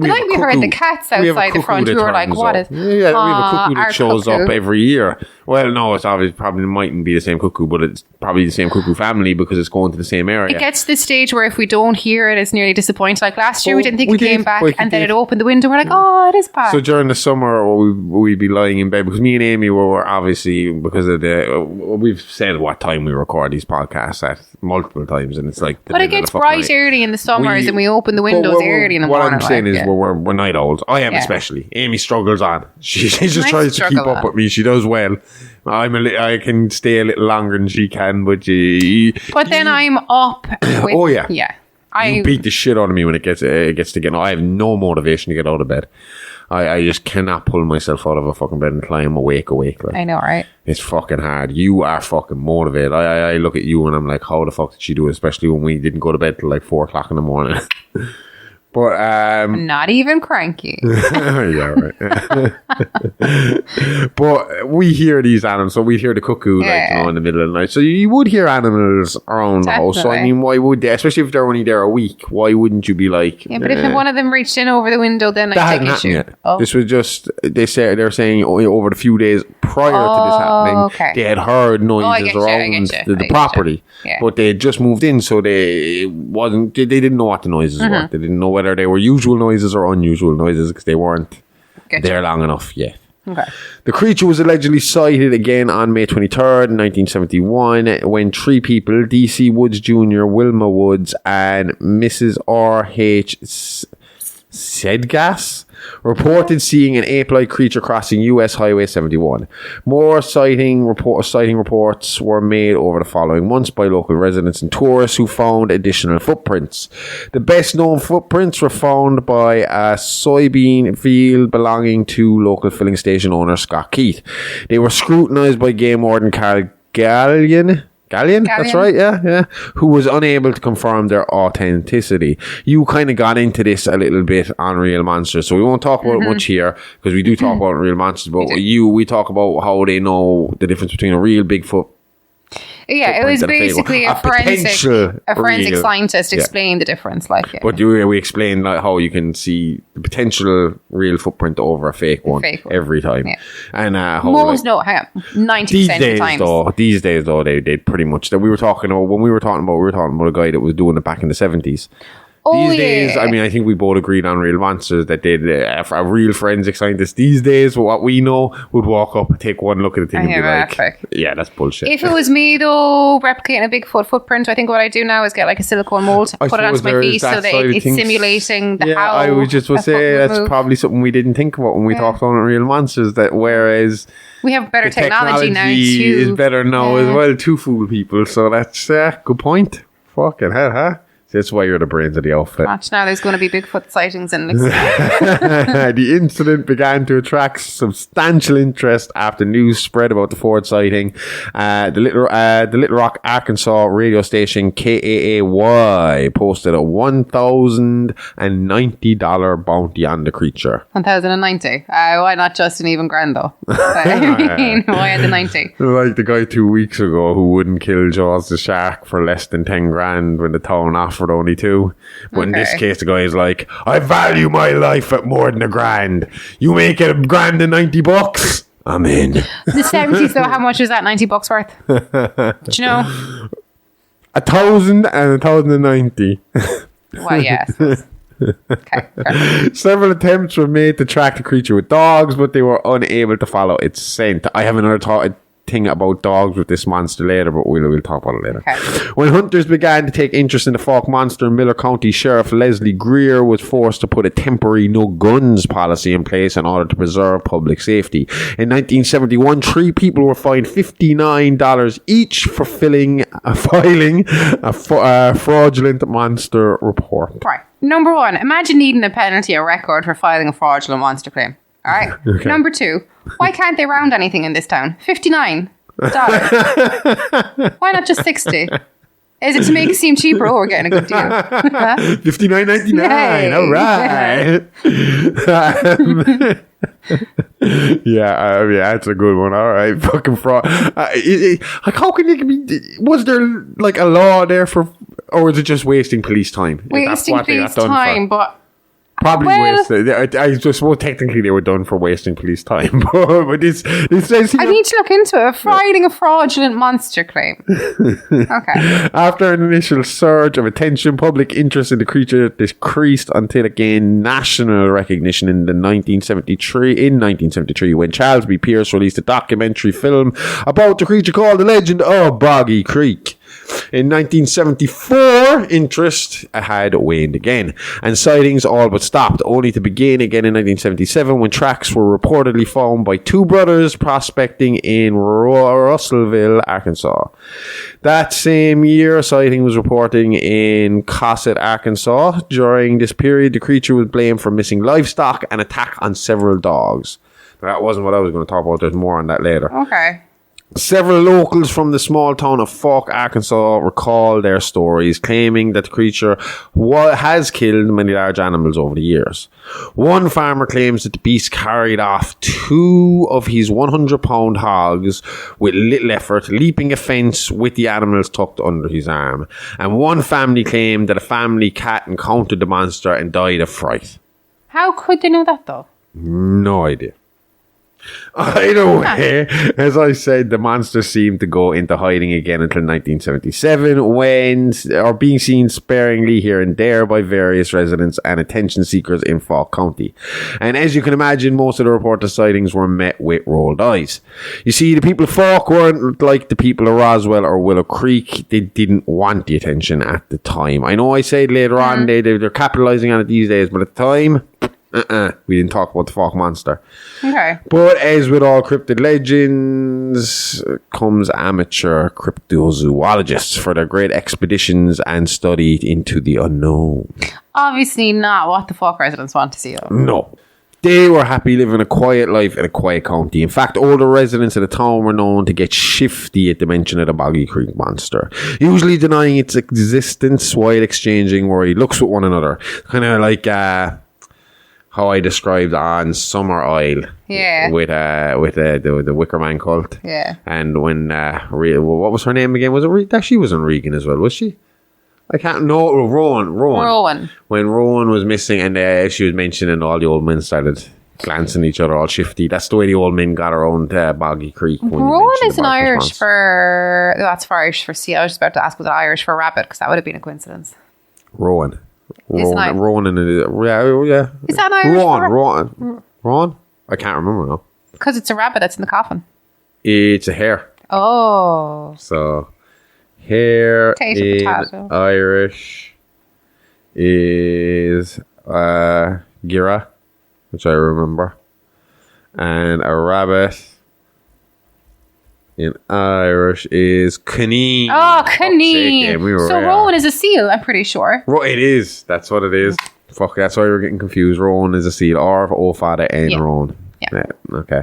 we heard the cats outside the front who were like, what is... Yeah, we have a cuckoo that shows up every year. Well, no, it's obviously probably mightn't be the same cuckoo, but it's probably the same cuckoo family because it's going to the same area. It gets to the stage where if we don't hear it, it's nearly disappointing. Like last year, we didn't think it came back, and then it opened the window. We're like, oh, it is back. So during the summer, we'd be lying in bed because me and Amy were obviously, because of we've said what time we record these podcasts at multiple times, and it's like. But it gets bright early in the summers, and we open the windows early in the morning. What I'm saying is we're night owls. I am especially. Amy struggles on. She just tries to keep up with me. She does well. I can stay a little longer than she can, but then I'm up. With, yeah. You beat the shit out of me when it gets to get. I have no motivation to get out of bed. I just cannot pull myself out of a fucking bed until I'm awake. Like. I know, right? It's fucking hard. You are fucking motivated. I look at you and I'm like, how the fuck did she do it? Especially when we didn't go to bed till like 4 o'clock in the morning. But not even cranky. yeah, right. But we hear these animals, so we hear the cuckoo in the middle of the night. So you would hear animals around the house. So I mean, why would they? Especially if they're only there a week, why wouldn't you be like? Yeah, but if one of them reached in over the window, then I take issue. This was just they're saying over the few days prior to this happening, they had heard noises around the property, but they had just moved in, so they didn't know what the noises were. They didn't know whether they were usual noises or unusual noises because they weren't there long enough yet. Okay. The creature was allegedly sighted again on May 23rd, 1971, when 3 people, D.C. Woods Jr., Wilma Woods, and Mrs. R.H. Sedgas, reported seeing an ape-like creature crossing U.S. Highway 71. More sighting reports were made over the following months by local residents and tourists who found additional footprints. The best-known footprints were found by a soybean field belonging to local filling station owner Scott Keith. They were scrutinized by game warden Carl Gallion, that's right, yeah. Who was unable to confirm their authenticity. You kind of got into this a little bit on Real Monsters, so we won't talk about it much here, because we do talk about Real Monsters, but we talk about how they know the difference between a real Bigfoot. Yeah, it was basically a forensic scientist explained the difference. But we explained how you can see the potential real footprint over a fake one every time. Yeah. And hang on, 90% of the time. These days, though, they pretty much we were talking about a guy that was doing it back in the 70s. These days, I mean, I think we both agreed on Real Monsters that a real forensic scientist these days, what we know, would walk up, take one look at the thing and be like, yeah, that's bullshit. If it was me, though, replicating a Bigfoot footprint, I think what I do now is get like a silicone mold, put it onto my feet so that it's simulating the how. I was just say that's probably something we didn't think about when we talked about Real Monsters, that whereas we have better technology now too. Is better now as well to fool people, so that's good point. Fucking hell, huh? That's why you're the brains of the outfit. Watch now, there's going to be Bigfoot sightings in The incident began to attract substantial interest after news spread about the Ford sighting. The Little Rock, Arkansas radio station KAAY posted a $1,090 bounty on the creature. $1,090? Why not just an even grand though? I mean, why at the 90? Like the guy 2 weeks ago who wouldn't kill Jaws the shark for less than 10 grand when the town offered only 2. But in this case, the guy is like, I value my life at more than $1,000. You make it $1,090? I'm in. The 70s though, how much was that $90 worth? Do you know? 1,000 and 1,090. Well, yes. Okay. Several attempts were made to track the creature with dogs, but they were unable to follow its scent. I have another thing about dogs with this monster later, but we'll talk about it later. Okay. When hunters began to take interest in the Fouke Monster, Miller County Sheriff Leslie Greer was forced to put a temporary no guns policy in place in order to preserve public safety. In 1971, 3 people were fined $59 each for filing a fraudulent monster report. Right. Number 1, imagine needing a penalty or record for filing a fraudulent monster claim. All right. Okay. Number 2, why can't they round anything in this town? $59. Why not just 60? Is it to make it seem cheaper? Oh, we're getting a good deal. $59.99. All right. Yeah, that's a good one. All right, fucking fraud. How can it be? Was there like a law there for, or was it just wasting police time? Wasting police time, but. Probably wasted. I just technically they were done for wasting police time. But this says here, I need to look into it. Filing a fraudulent monster claim. Okay. After an initial surge of attention, public interest in the creature decreased until it gained national recognition in 1973, when Charles B. Pierce released a documentary film about the creature called The Legend of Boggy Creek. In 1974, interest had waned again, and sightings all but stopped, only to begin again in 1977 when tracks were reportedly found by 2 brothers prospecting in Russellville, Arkansas. That same year, a sighting was reporting in Cosset, Arkansas. During this period, the creature was blamed for missing livestock and attack on several dogs. That wasn't what I was going to talk about. There's more on that later. Okay. Several locals from the small town of Fouke, Arkansas, recall their stories, claiming that the creature has killed many large animals over the years. One farmer claims that the beast carried off 2 of his 100-pound hogs with little effort, leaping a fence with the animals tucked under his arm. And one family claimed that a family cat encountered the monster and died of fright. How could they know that, though? No idea. Either way, as I said, the monster seemed to go into hiding again until 1977 when, or being seen sparingly here and there by various residents and attention seekers in Fouke County. And as you can imagine, most of the reported sightings were met with rolled eyes. You see, the people of Fouke weren't like the people of Roswell or Willow Creek. They didn't want the attention at the time. I know I said later on they're capitalizing on it these days, but at the time... we didn't talk about the Fouke Monster. Okay. But as with all cryptid legends, comes amateur cryptozoologists for their great expeditions and study into the unknown. Obviously not what the Fouke residents want to see, though. No. They were happy living a quiet life in a quiet county. In fact, older residents of the town were known to get shifty at the mention of the Boggy Creek Monster, usually denying its existence while exchanging worried looks with one another. Kind of like... how I described on Summer Isle, with the Wicker Man cult, and when what was her name again? Was it she was on Regan as well? Was she? I can't know. Rowan. When Rowan was missing, and she was mentioning all the old men started glancing at each other, all shifty. That's the way the old men got around Boggy Creek. Rowan is an Irish for that's for Irish for sea. I was just about to ask, was it Irish for rabbit? Because that would have been a coincidence. Rowan. Yeah. Is that Irish? Ron? I can't remember now. Because it's a rabbit that's in the coffin. It's a hare. Oh. So, hare in Irish is Gira, which I remember. And a rabbit in Irish is Canine. Oh, Canine. So Rowan is a seal, I'm pretty sure. It is. That's what it is. Fuck, that's why we're getting confused. Rowan is a seal. R for Father and Rowan. Yeah. Okay.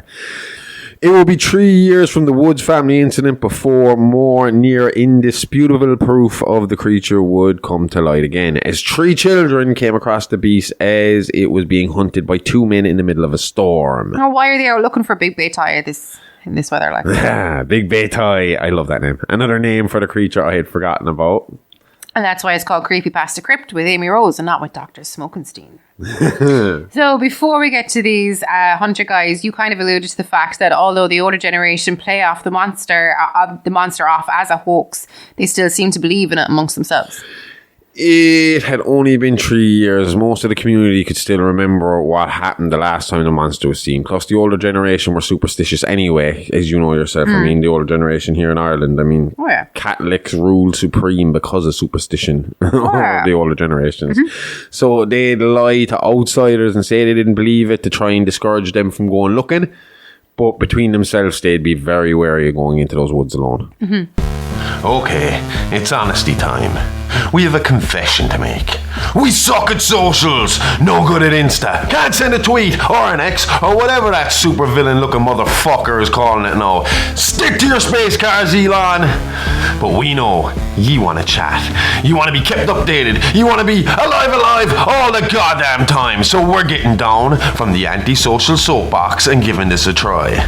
It will be 3 years from the Woods family incident before more near indisputable proof of the creature would come to light again, as 3 children came across the beast as it was being hunted by 2 men in the middle of a storm. Oh, why are they out looking for Big Bayou in this weather like that? Big Bayou. I love that name. Another name for the creature I had forgotten about. And that's why it's called Creepypasta Crypt with Amy Rose and not with Dr. Smokenstein. So before we get to these hunter guys, you kind of alluded to the fact that although the older generation play off the monster off as a hoax, they still seem to believe in it amongst themselves. It had only been 3 years. Most of the community could still remember what happened the last time the monster was seen. Plus, the older generation were superstitious anyway, as you know yourself. I mean, the older generation here in Ireland, Catholics ruled supreme because of superstition over the older generations. So they'd lie to outsiders and say they didn't believe it to try and discourage them from going looking. But between themselves, they'd be very wary of going into those woods alone. Okay, it's honesty time. We have a confession to make. We suck at socials, no good at Insta, can't send a tweet or an X or whatever that super villain looking motherfucker is calling it now. Stick to your space cars, Elon. But we know you want to chat. You want to be kept updated. You want to be alive all the goddamn time. So we're getting down from the antisocial soapbox and giving this a try.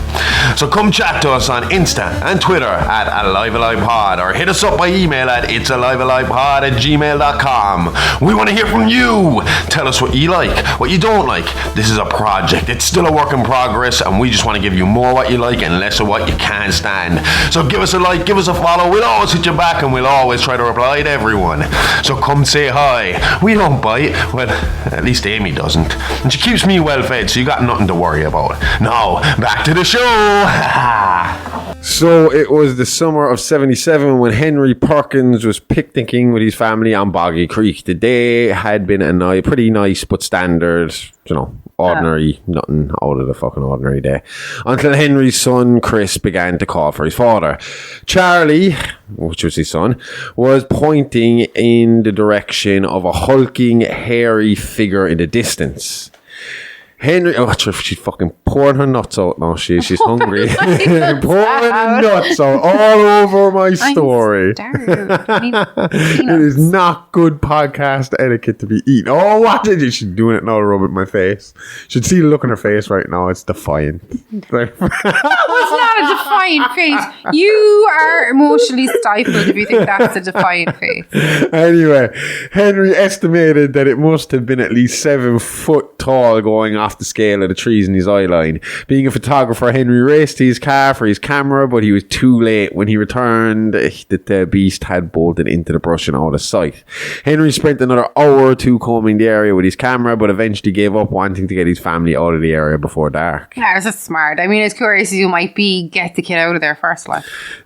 So come chat to us on Insta and Twitter at AliveAlivePod or hit us up by email at itsalivealivepod@gmail.com. We want to hear from you. Tell us what you like, what you don't like. This is a project. It's still a work in progress, and we just want to give you more what you like and less of what you can't stand. So give us a like, give us a follow. We'll always hit you back, and we'll always try to reply to everyone. So come say hi. We don't bite. Well, at least Amy doesn't. And she keeps me well fed, so you got nothing to worry about. Now, back to the show. So it was the summer of 77 when Henry Perkins was picnicking with his family on Boggy Creek. The day had been a pretty nice but standard, ordinary, nothing out of the fucking ordinary day. Until Henry's son, Chris, began to call for his father. Charlie, which was his son, was pointing in the direction of a hulking, hairy figure in the distance. Henry, she's fucking pouring her nuts out now. She's hungry. Pouring nuts out all over my story. It is not good podcast etiquette to be eating. Oh, what is it? She's doing it now to rub it in my face. Should see the look on her face right now. It's defiant. That was not a defiant face. You are emotionally stifled if you think that's a defiant face. Anyway, Henry estimated that it must have been at least 7 foot tall going off the scale of the trees in his eye line. Being a photographer, Henry raced to his car for his camera, but he was too late. When he returned, the beast had bolted into the brush and out of sight. Henry spent another hour or two combing the area with his camera, but eventually gave up wanting to get his family out of the area before dark. Yeah, that's smart. I mean, as curious as you might be, get the kid out of there first.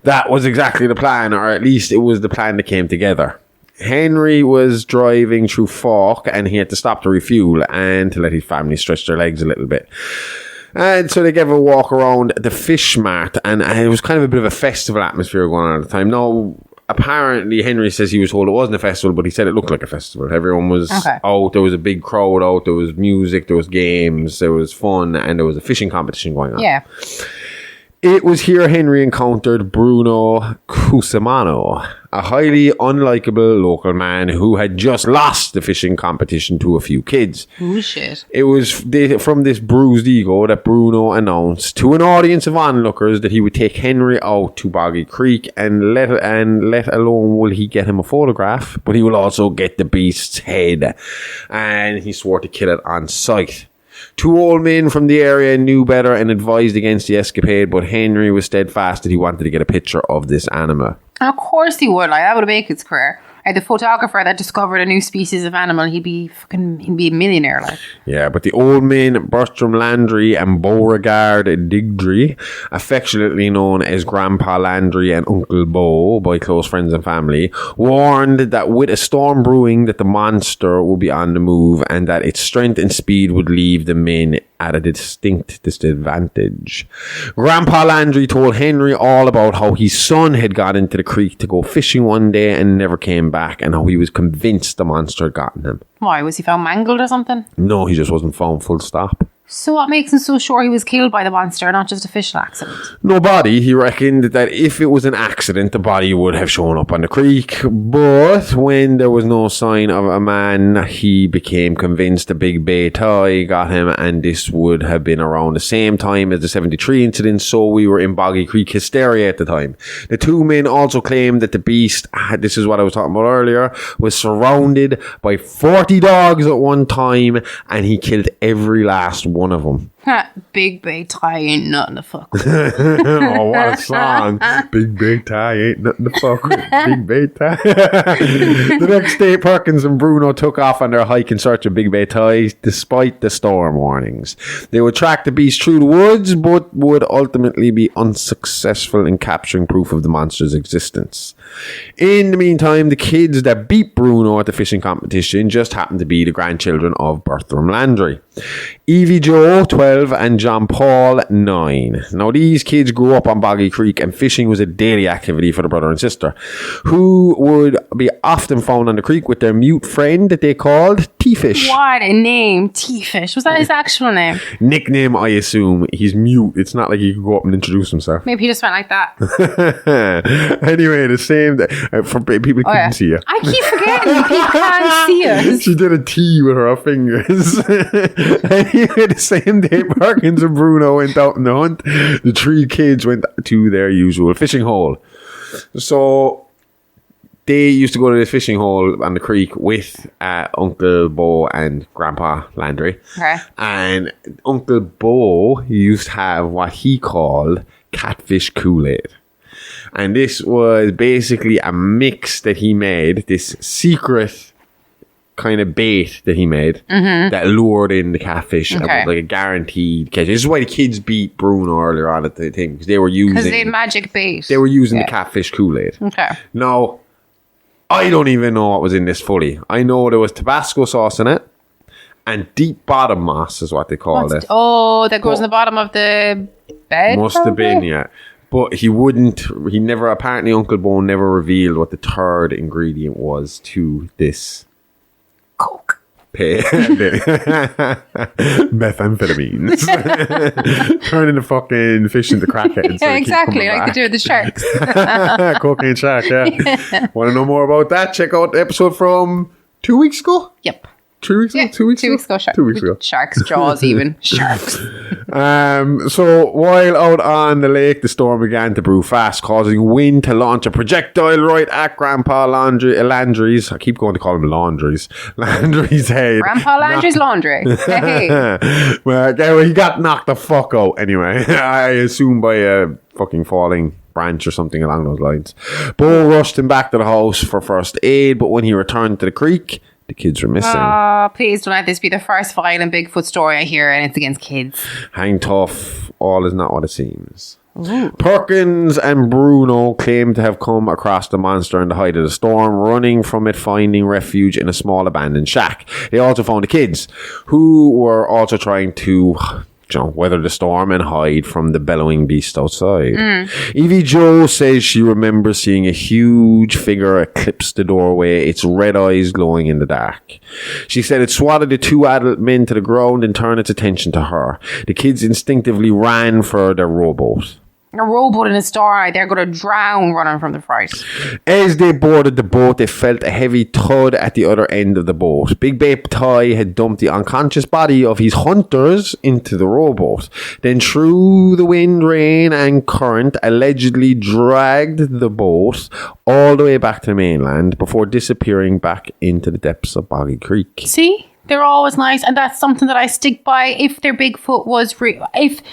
That was exactly the plan, or at least it was the plan that came together. Henry was driving through Fouke and he had to stop to refuel and to let his family stretch their legs a little bit. And so they gave a walk around the fish mart, and it was kind of a bit of a festival atmosphere going on at the time. Now, apparently Henry says he was told it wasn't a festival, but he said it looked like a festival. Everyone was out, there was a big crowd out, there was music, there was games, there was fun, and there was a fishing competition going on. Yeah. It was here Henry encountered Bruno Cusimano, a highly unlikable local man who had just lost the fishing competition to a few kids. Oh, shit. It was from this bruised ego that Bruno announced to an audience of onlookers that he would take Henry out to Boggy Creek and let alone will he get him a photograph, but he will also get the beast's head. And he swore to kill it on sight. 2 old men from the area knew better and advised against the escapade, but Henry was steadfast that he wanted to get a picture of this animal. Of course he would. That would make his career. The photographer that discovered a new species of animal, he'd be a millionaire. Yeah, but the old men Bertram Landry and Beauregard Digdry, affectionately known as Grandpa Landry and Uncle Beau by close friends and family, warned that with a storm brewing that the monster would be on the move and that its strength and speed would leave the men at a distinct disadvantage. Grandpa Landry told Henry all about how his son had got into the creek to go fishing one day and never came back, and how he was convinced the monster had gotten him. Why? Was he found mangled or something? No, he just wasn't found, full stop. So what makes him so sure he was killed by the monster, not just a fishing accident? No body. He reckoned that if it was an accident, the body would have shown up on the creek. But when there was no sign of a man, he became convinced a big bay tie got him, and this would have been around the same time as the 73 incident, so we were in Boggy Creek hysteria at the time. The 2 men also claimed that the beast, this is what I was talking about earlier, was surrounded by 40 dogs at one time, and he killed every last one of them. Big bay tie ain't nothing to fuck with. Oh, what a song. Big bay tie ain't nothing to fuck with. Big bay tie. The next day, Perkins and Bruno took off on their hike in search of big bay ties despite the storm warnings. They would track the beast through the woods, but would ultimately be unsuccessful in capturing proof of the monster's existence. In the meantime, the kids that beat Bruno at the fishing competition just happened to be the grandchildren of Bertram Landry. Evie Joe, 12, and John Paul, 9. Now, these kids grew up on Boggy Creek, and fishing was a daily activity for the brother and sister, who would be often found on the creek with their mute friend that they called T-Fish. What a name, T-Fish. Was that his actual name? Nickname, I assume. He's mute. It's not like he could go up and introduce himself. Maybe he just went like that. Anyway, the same for people couldn't see you. I keep forgetting people can't see us. She did a T with her fingers. Anyway, the same day Perkins and Bruno went out on the hunt, the 3 kids went to their usual fishing hole. So they used to go to this fishing hole on the creek with Uncle Beau and Grandpa Landry. Okay. And Uncle Beau used to have what he called catfish Kool-Aid. And this was basically a mix that he made, this secret kind of bait that he made that lured in the catfish and was like a guaranteed catch. This is why the kids beat Bruno earlier on at the thing, because they were using... Because they had magic bait. They were using the catfish Kool-Aid. Okay. Now, I don't even know what was in this fully. I know there was Tabasco sauce in it, and deep bottom moss is what they called it. Oh, that goes in the bottom of the bed? Must have been, yeah. But apparently Uncle Beau never revealed what the third ingredient was to this. Coke. methamphetamines. Turning the fucking fish into crackheads. Yeah, exactly, like they do with the sharks. Cocaine shark, yeah. Want to know more about that? Check out the episode from 2 weeks ago? Yep. 2 weeks ago? 2 weeks 2 weeks ago. 2 weeks ago. Sharks, jaws even. Sharks. So while out on the lake, the storm began to brew fast, causing wind to launch a projectile right at Grandpa Landry's. I keep going to call him Laundry's. Landry's head. Grandpa Landry's laundry. Hey. Well, he got knocked the fuck out anyway. I assume by a fucking falling branch or something along those lines. Bo rushed him back to the house for first aid, but when he returned to the creek, the kids were missing. Oh, please don't let this be the first violent Bigfoot story I hear, and it's against kids. Hang tough, all is not what it seems. Ooh. Perkins and Bruno claim to have come across the monster in the height of the storm, running from it, finding refuge in a small abandoned shack. They also found the kids, who were also trying to weather the storm and hide from the bellowing beast outside. Evie Joe says she remembers seeing a huge figure eclipse the doorway, its red eyes glowing in the dark. She said it swatted the two adult men to the ground and turned its attention to her. The kids instinctively ran for their rowboat. A rowboat in a story, they're going to drown running from the fright. As they boarded the boat, they felt a heavy thud at the other end of the boat. Big Babe Ty had dumped the unconscious body of his hunters into the rowboat. Then through the wind, rain and current, allegedly dragged the boat all the way back to the mainland before disappearing back into the depths of Boggy Creek. See? They're always nice, and that's something that I stick by. If their Bigfoot was real, if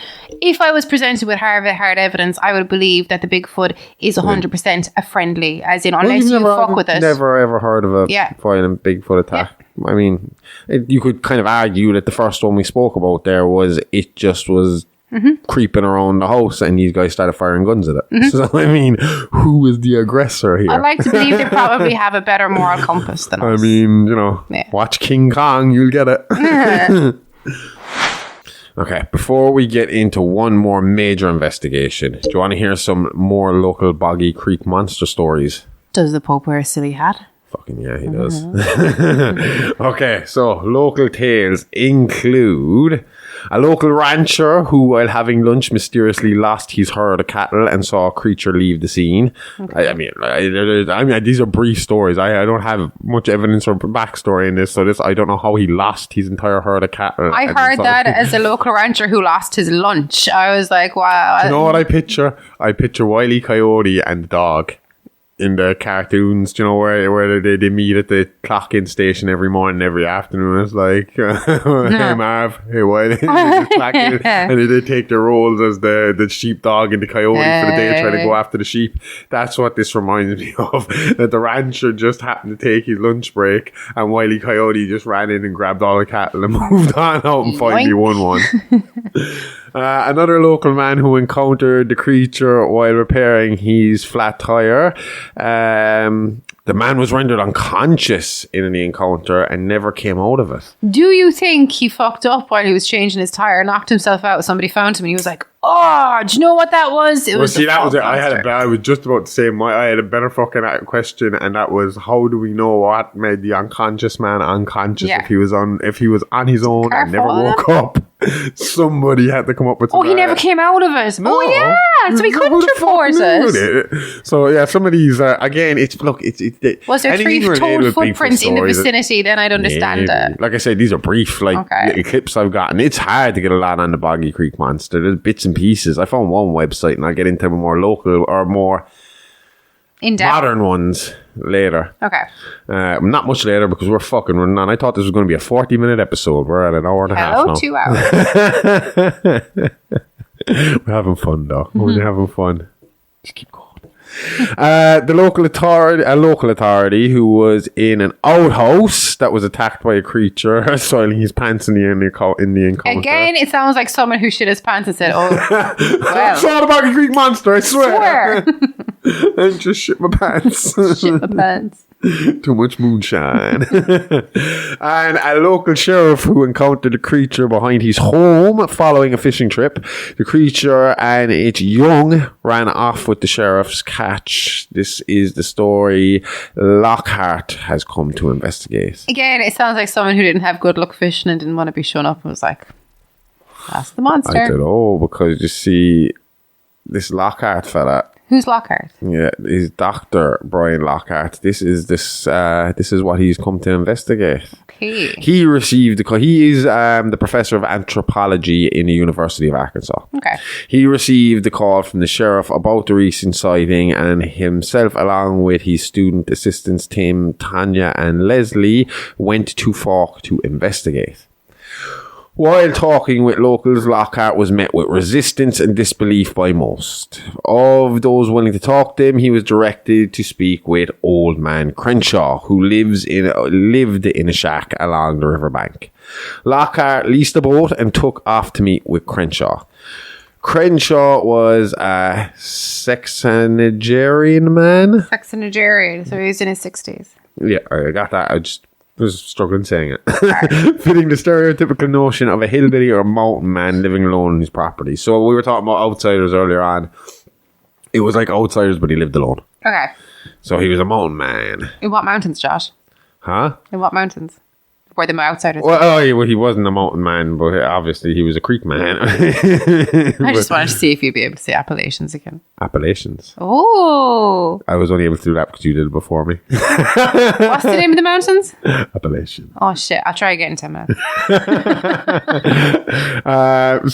I was presented with hard evidence, I would believe that the Bigfoot is 100% a friendly, as in unless you fuck with it. Never ever heard of a violent Bigfoot attack. Yeah. I mean, you could kind of argue that the first one we spoke about there was it just was creeping around the house and these guys started firing guns at it. So, I mean, who is the aggressor here? I like to believe they probably have a better moral compass than us. I mean, watch King Kong, you'll get it. Okay, before we get into one more major investigation, do you want to hear some more local Boggy Creek Monster stories? Does the Pope wear a silly hat? Fucking yeah, he does. Okay, so local tales include a local rancher who, while having lunch, mysteriously lost his herd of cattle and saw a creature leave the scene. Okay. I mean, these are brief stories. I don't have much evidence or backstory in this, so I don't know how he lost his entire herd of cattle. I heard that as a local rancher who lost his lunch. I was like, wow. Do you know what I picture? I picture Wile E. Coyote and the dog in the cartoons, where they meet at the clock-in station every morning, every afternoon. It's like, hey Marv, hey Wile, and they take their roles as the sheepdog and the coyote for the day, trying to go after the sheep. That's what this reminds me of. That the rancher just happened to take his lunch break, and Wile E. Coyote just ran in and grabbed all the cattle and moved on out and finally won one. Another local man who encountered the creature while repairing his flat tire. The man was rendered unconscious in the encounter and never came out of it. Do you think he fucked up while he was changing his tire, knocked himself out, somebody found him and he was like, oh, do you know what that was? It was that was it. I was just about to say, I had a better fucking question, and that was, how do we know what made the unconscious man unconscious if he was on his own and never woke up? Somebody had to come up with he never came out of it. No. Oh yeah, so he couldn't report it. So yeah, some of these again, was there 3 total footprints in the vicinity? Then I'd understand it. Like I said, these are brief, little clips I've gotten. It's hard to get a lot on the Boggy Creek Monster. There's bits and pieces. I found one website, and I'll get into more local or more in-depth modern ones later. Okay. Not much later because we're fucking running on. I thought this was going to be a 40-minute episode. We're at an hour and a half now. 2 hours. We're having fun though. We're having fun. Just keep going. A local authority who was in an outhouse that was attacked by a creature soiling his pants in the encounter. Again, it sounds like someone who shit his pants and said, "Oh, well, I saw the Boggy Creek Monster. I swear." And just shit my pants. Shit my pants. Too much moonshine. And a local sheriff who encountered a creature behind his home following a fishing trip. The creature and its young ran off with the sheriff's catch. This is the story Lockhart has come to investigate. Again, it sounds like someone who didn't have good luck fishing and didn't want to be shown up and was like, that's the monster. I don't know, because you see, this Lockhart fella. Who's Lockhart? Yeah, he's Dr. Brian Lockhart. This is what he's come to investigate. Okay. He is the professor of anthropology in the University of Arkansas. Okay. He received the call from the sheriff about the recent sighting, and himself, along with his student assistants Tim, Tanya, and Leslie, went to Fouke to investigate. While talking with locals, Lockhart was met with resistance and disbelief by most. Of those willing to talk to him, he was directed to speak with Old Man Crenshaw, who lived in a shack along the riverbank. Lockhart leased a boat and took off to meet with Crenshaw. Crenshaw was a sexagenarian man. Sexagenarian, so he was in his 60s. Yeah, I got that. I was struggling saying it. Fitting the stereotypical notion of a hillbilly or a mountain man living alone on his property. So we were talking about outsiders earlier on. It was like outsiders, but he lived alone. Okay. So he was a mountain man. In what mountains, Josh? Huh? In what mountains? Where the outsiders? Well, he wasn't a mountain man, but obviously he was a creek man. I just wanted to see if you'd be able to say Appalachians again. Appalachians. Oh. I was only able to do that because you did it before me. What's the name of the mountains? Appalachian. Oh, shit. I'll try again in 10 minutes.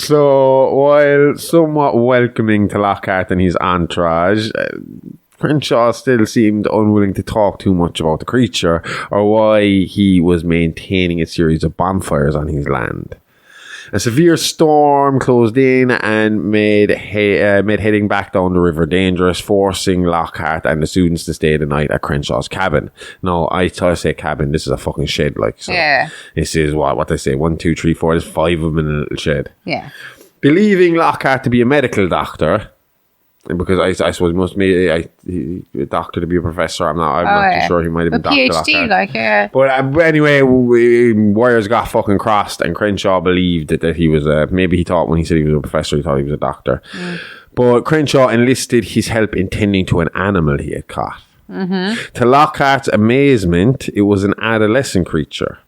So, while somewhat welcoming to Lockhart and his entourage, Crenshaw still seemed unwilling to talk too much about the creature or why he was maintaining a series of bonfires on his land. A severe storm closed in and made heading back down the river dangerous, forcing Lockhart and the students to stay the night at Crenshaw's cabin. No, I say cabin. This is a fucking shed, like. So yeah. This is what they say. 1, 2, 3, 4. There's 5 of them in a little shed. Yeah. Believing Lockhart to be a medical doctor, because I suppose he must be a doctor to be a professor. I'm not too sure. He might have been Dr. PhD, Lockhart. yeah. But anyway, wires got fucking crossed, and Crenshaw believed that he was maybe he thought when he said he was a professor, he thought he was a doctor. But Crenshaw enlisted his help in tending to an animal he had caught. To Lockhart's amazement, it was an adolescent creature.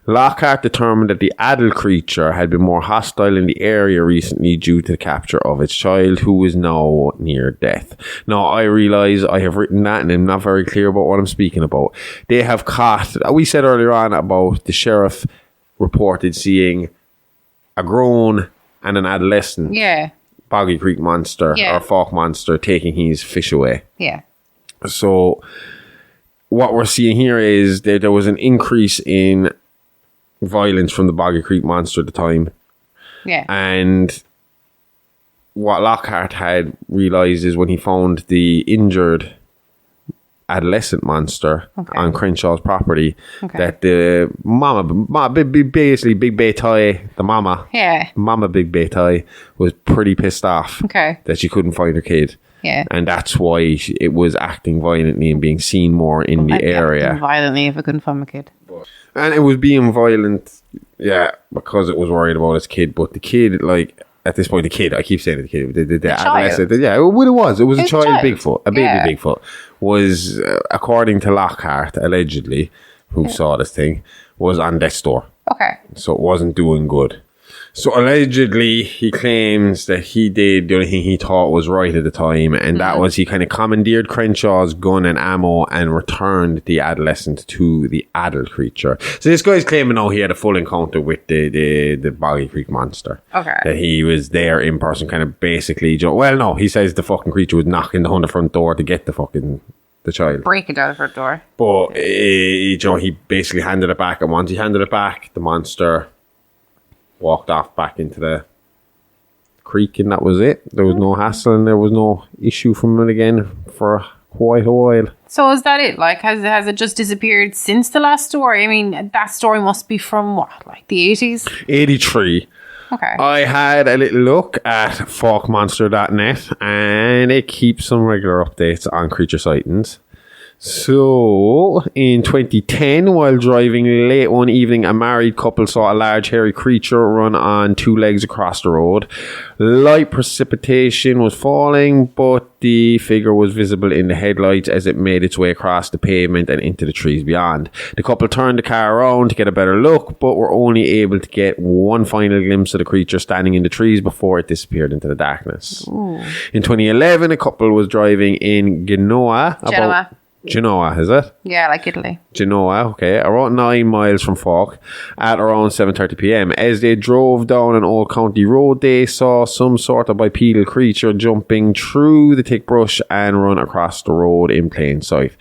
Lockhart determined that the adult creature had been more hostile in the area recently due to the capture of its child, who was now near death. Now, I realise I have written that and I'm not very clear about what I'm speaking about. They have caught, we said earlier on about the sheriff reported seeing a grown and an adolescent Boggy Creek Monster or Fouke Monster taking his fish away. Yeah. So what we're seeing here is that there was an increase in violence from the Boggy Creek Monster at the time. Yeah. And what Lockhart had realised is when he found the injured adolescent monster on Crenshaw's property, that the basically Big Bay Tie, the mama Big Bay Tie, was pretty pissed off that she couldn't find her kid. Yeah. And that's why it was acting violently and being seen more in the area. Acting violently if I couldn't find my kid. And it was being violent, because it was worried about its kid. But the kid, like, at this point, I keep saying the kid, the adolescent, it was a child Bigfoot, a baby Bigfoot, was, according to Lockhart, allegedly, who saw this thing, was on death's door. Okay. So it wasn't doing good. So allegedly, he claims that he did the only thing he thought was right at the time, and that was he kind of commandeered Crenshaw's gun and ammo and returned the adolescent to the adult creature. So this guy's claiming he had a full encounter with the Boggy Creek Monster. Okay. That he was there in person, kind of basically, well, no, he says the fucking creature was knocking on the front door to get the child. Break it down the front door. But, he basically handed it back, and once he handed it back, the monster walked off back into the creek, and that was it. There was no hassle and there was no issue from it again for quite a while. So is that it? Like, has it just disappeared since the last story? I mean, that story must be from what, like the 80s? 83. Okay. I had a little look at folkmonster.net and it keeps some regular updates on creature sightings. So, in 2010, while driving late one evening, a married couple saw a large hairy creature run on two legs across the road. Light precipitation was falling, but the figure was visible in the headlights as it made its way across the pavement and into the trees beyond. The couple turned the car around to get a better look, but were only able to get one final glimpse of the creature standing in the trees before it disappeared into the darkness. Ooh. In 2011, a couple was driving in Genoa. Genoa, is it? Yeah, like Italy. Genoa, okay. Around 9 miles from Fouke at around 7:30 p.m. As they drove down an old county road, they saw some sort of bipedal creature jumping through the thick brush and run across the road in plain sight.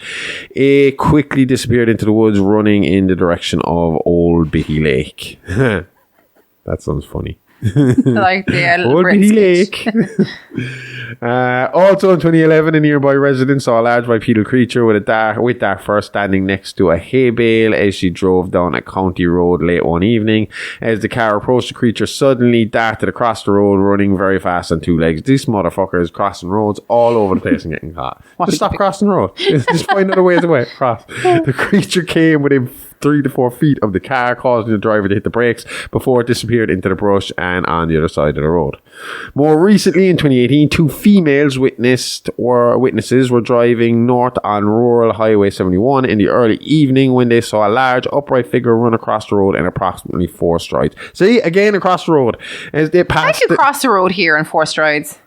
It quickly disappeared into the woods, running in the direction of Old Bitty Lake. That sounds funny. Like the Old Bitty Lake. Also in 2011, a nearby resident saw a large bipedal creature with dark fur standing next to a hay bale as she drove down a county road late one evening. As the car approached, the creature suddenly darted across the road, running very fast on two legs. This motherfucker is crossing roads all over the place and getting caught. Just stop crossing the road. Just find other ways away. Cross. The creature came within 3 to 4 feet of the car, causing the driver to hit the brakes before it disappeared into the brush and on the other side of the road. More recently, in 2018, two females witnesses were driving north on rural Highway 71 in the early evening when they saw a large upright figure run across the road in approximately 4 strides. See, again, across the road. As they passed, I could cross the road here in 4 strides.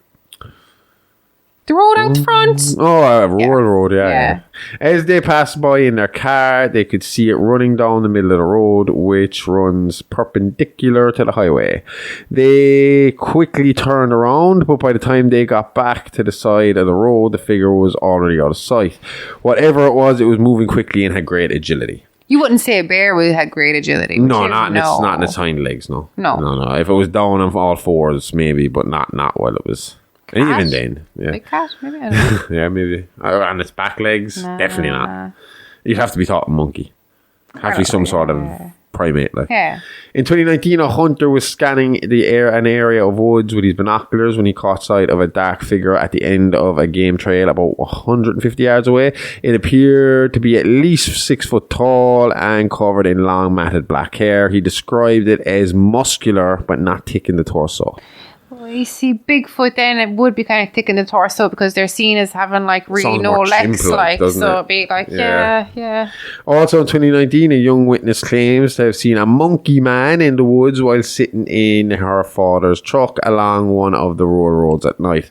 The road out front. Oh, rural road, yeah. As they passed by in their car, they could see it running down the middle of the road, which runs perpendicular to the highway. They quickly turned around, but by the time they got back to the side of the road, the figure was already out of sight. Whatever it was moving quickly and had great agility. You wouldn't say a bear would have great agility. No, not in its hind legs, no. No. If it was down on all fours, maybe, but not while it was... Cat? Even then, yeah. Big cat, maybe. I don't know. Yeah, maybe. On its back legs, definitely not. You'd have to be taught a monkey. Have to be some sort of primate. Like. Yeah. In 2019, a hunter was scanning an area of woods with his binoculars when he caught sight of a dark figure at the end of a game trail about 150 yards away. It appeared to be at least 6 foot tall and covered in long matted black hair. He described it as muscular but not thick in the torso. Well, you see, Bigfoot then it would be kind of thick in the torso because they're seen as having like really no legs, like so it'd be like yeah. Also in 2019, a young witness claims to have seen a monkey man in the woods while sitting in her father's truck along one of the rural roads at night.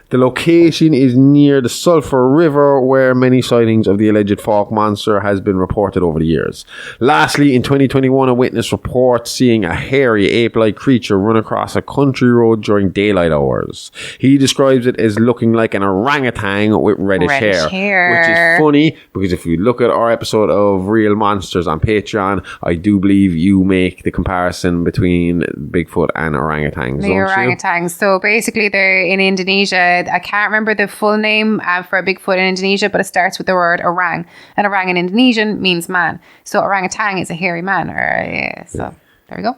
The location is near the Sulphur River, where many sightings of the alleged Fouke Monster has been reported over the years. Lastly, in 2021, a witness reports seeing a hairy ape-like creature run across a country road during daylight hours. He describes it as looking like an orangutan with reddish hair. Which is funny, because if you look at our episode of Real Monsters on Patreon, I do believe you make the comparison between Bigfoot and orangutans. The orangutans. So basically they're in Indonesia. I can't remember the full name for a Bigfoot in Indonesia, but it starts with the word orang. And orang in Indonesian means man. So orangutan is a hairy man. There we go.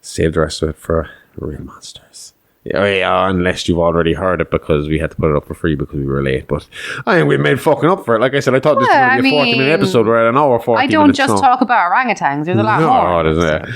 Save the rest of it for Real Monsters. Yeah, unless you've already heard it because we had to put it up for free because we were late. But I think we made fucking up for it. Like I said, I thought this was going to be a 40-minute episode. We're at an hour 40 minutes. I don't just talk about orangutans. There's a lot more. Isn't it?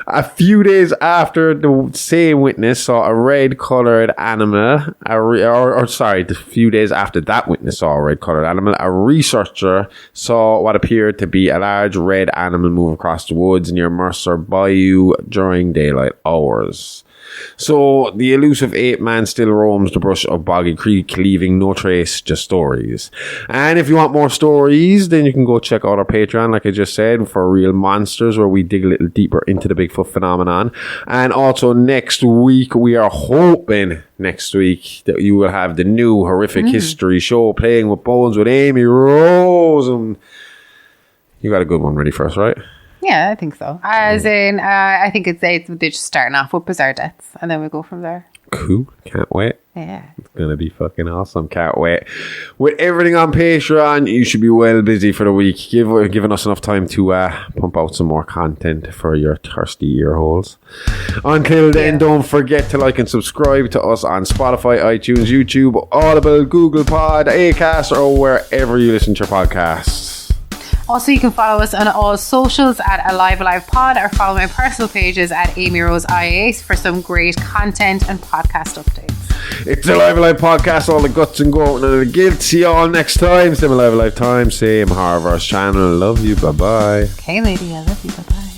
A few days after the same witness saw a red-coloured animal, a few days after that witness saw a red-coloured animal, a researcher saw what appeared to be a large red animal move across the woods near Mercer Bayou during daylight hours. So the elusive ape man still roams the brush of Boggy Creek, leaving no trace, just stories. And if you want more stories, then you can go check out our Patreon, like I just said, for Real Monsters, where we dig a little deeper into the Bigfoot phenomenon. And also next week, we are hoping that you will have the new Horrific History show, Playing with Bones with Amy Rose. And you got a good one ready for us, right? Yeah, I think so. As in, I think they're just starting off with bizarre deaths, and then we go from there. Cool. Can't wait. Yeah. It's going to be fucking awesome. Can't wait. With everything on Patreon, you should be well busy for the week. Giving us enough time to pump out some more content for your thirsty ear holes. Until then, don't forget to like and subscribe to us on Spotify, iTunes, YouTube, Audible, Google Pod, Acast, or wherever you listen to your podcasts. Also, you can follow us on all socials at Alive Alive Pod, or follow my personal pages at Amy Rose IAS for some great content and podcast updates. It's Alive Alive Podcast, all the guts and goat and the guilt. See you all next time. Same Alive Alive time, same Harvard's channel. Love you. Bye bye. Okay, lady, I love you. Bye bye.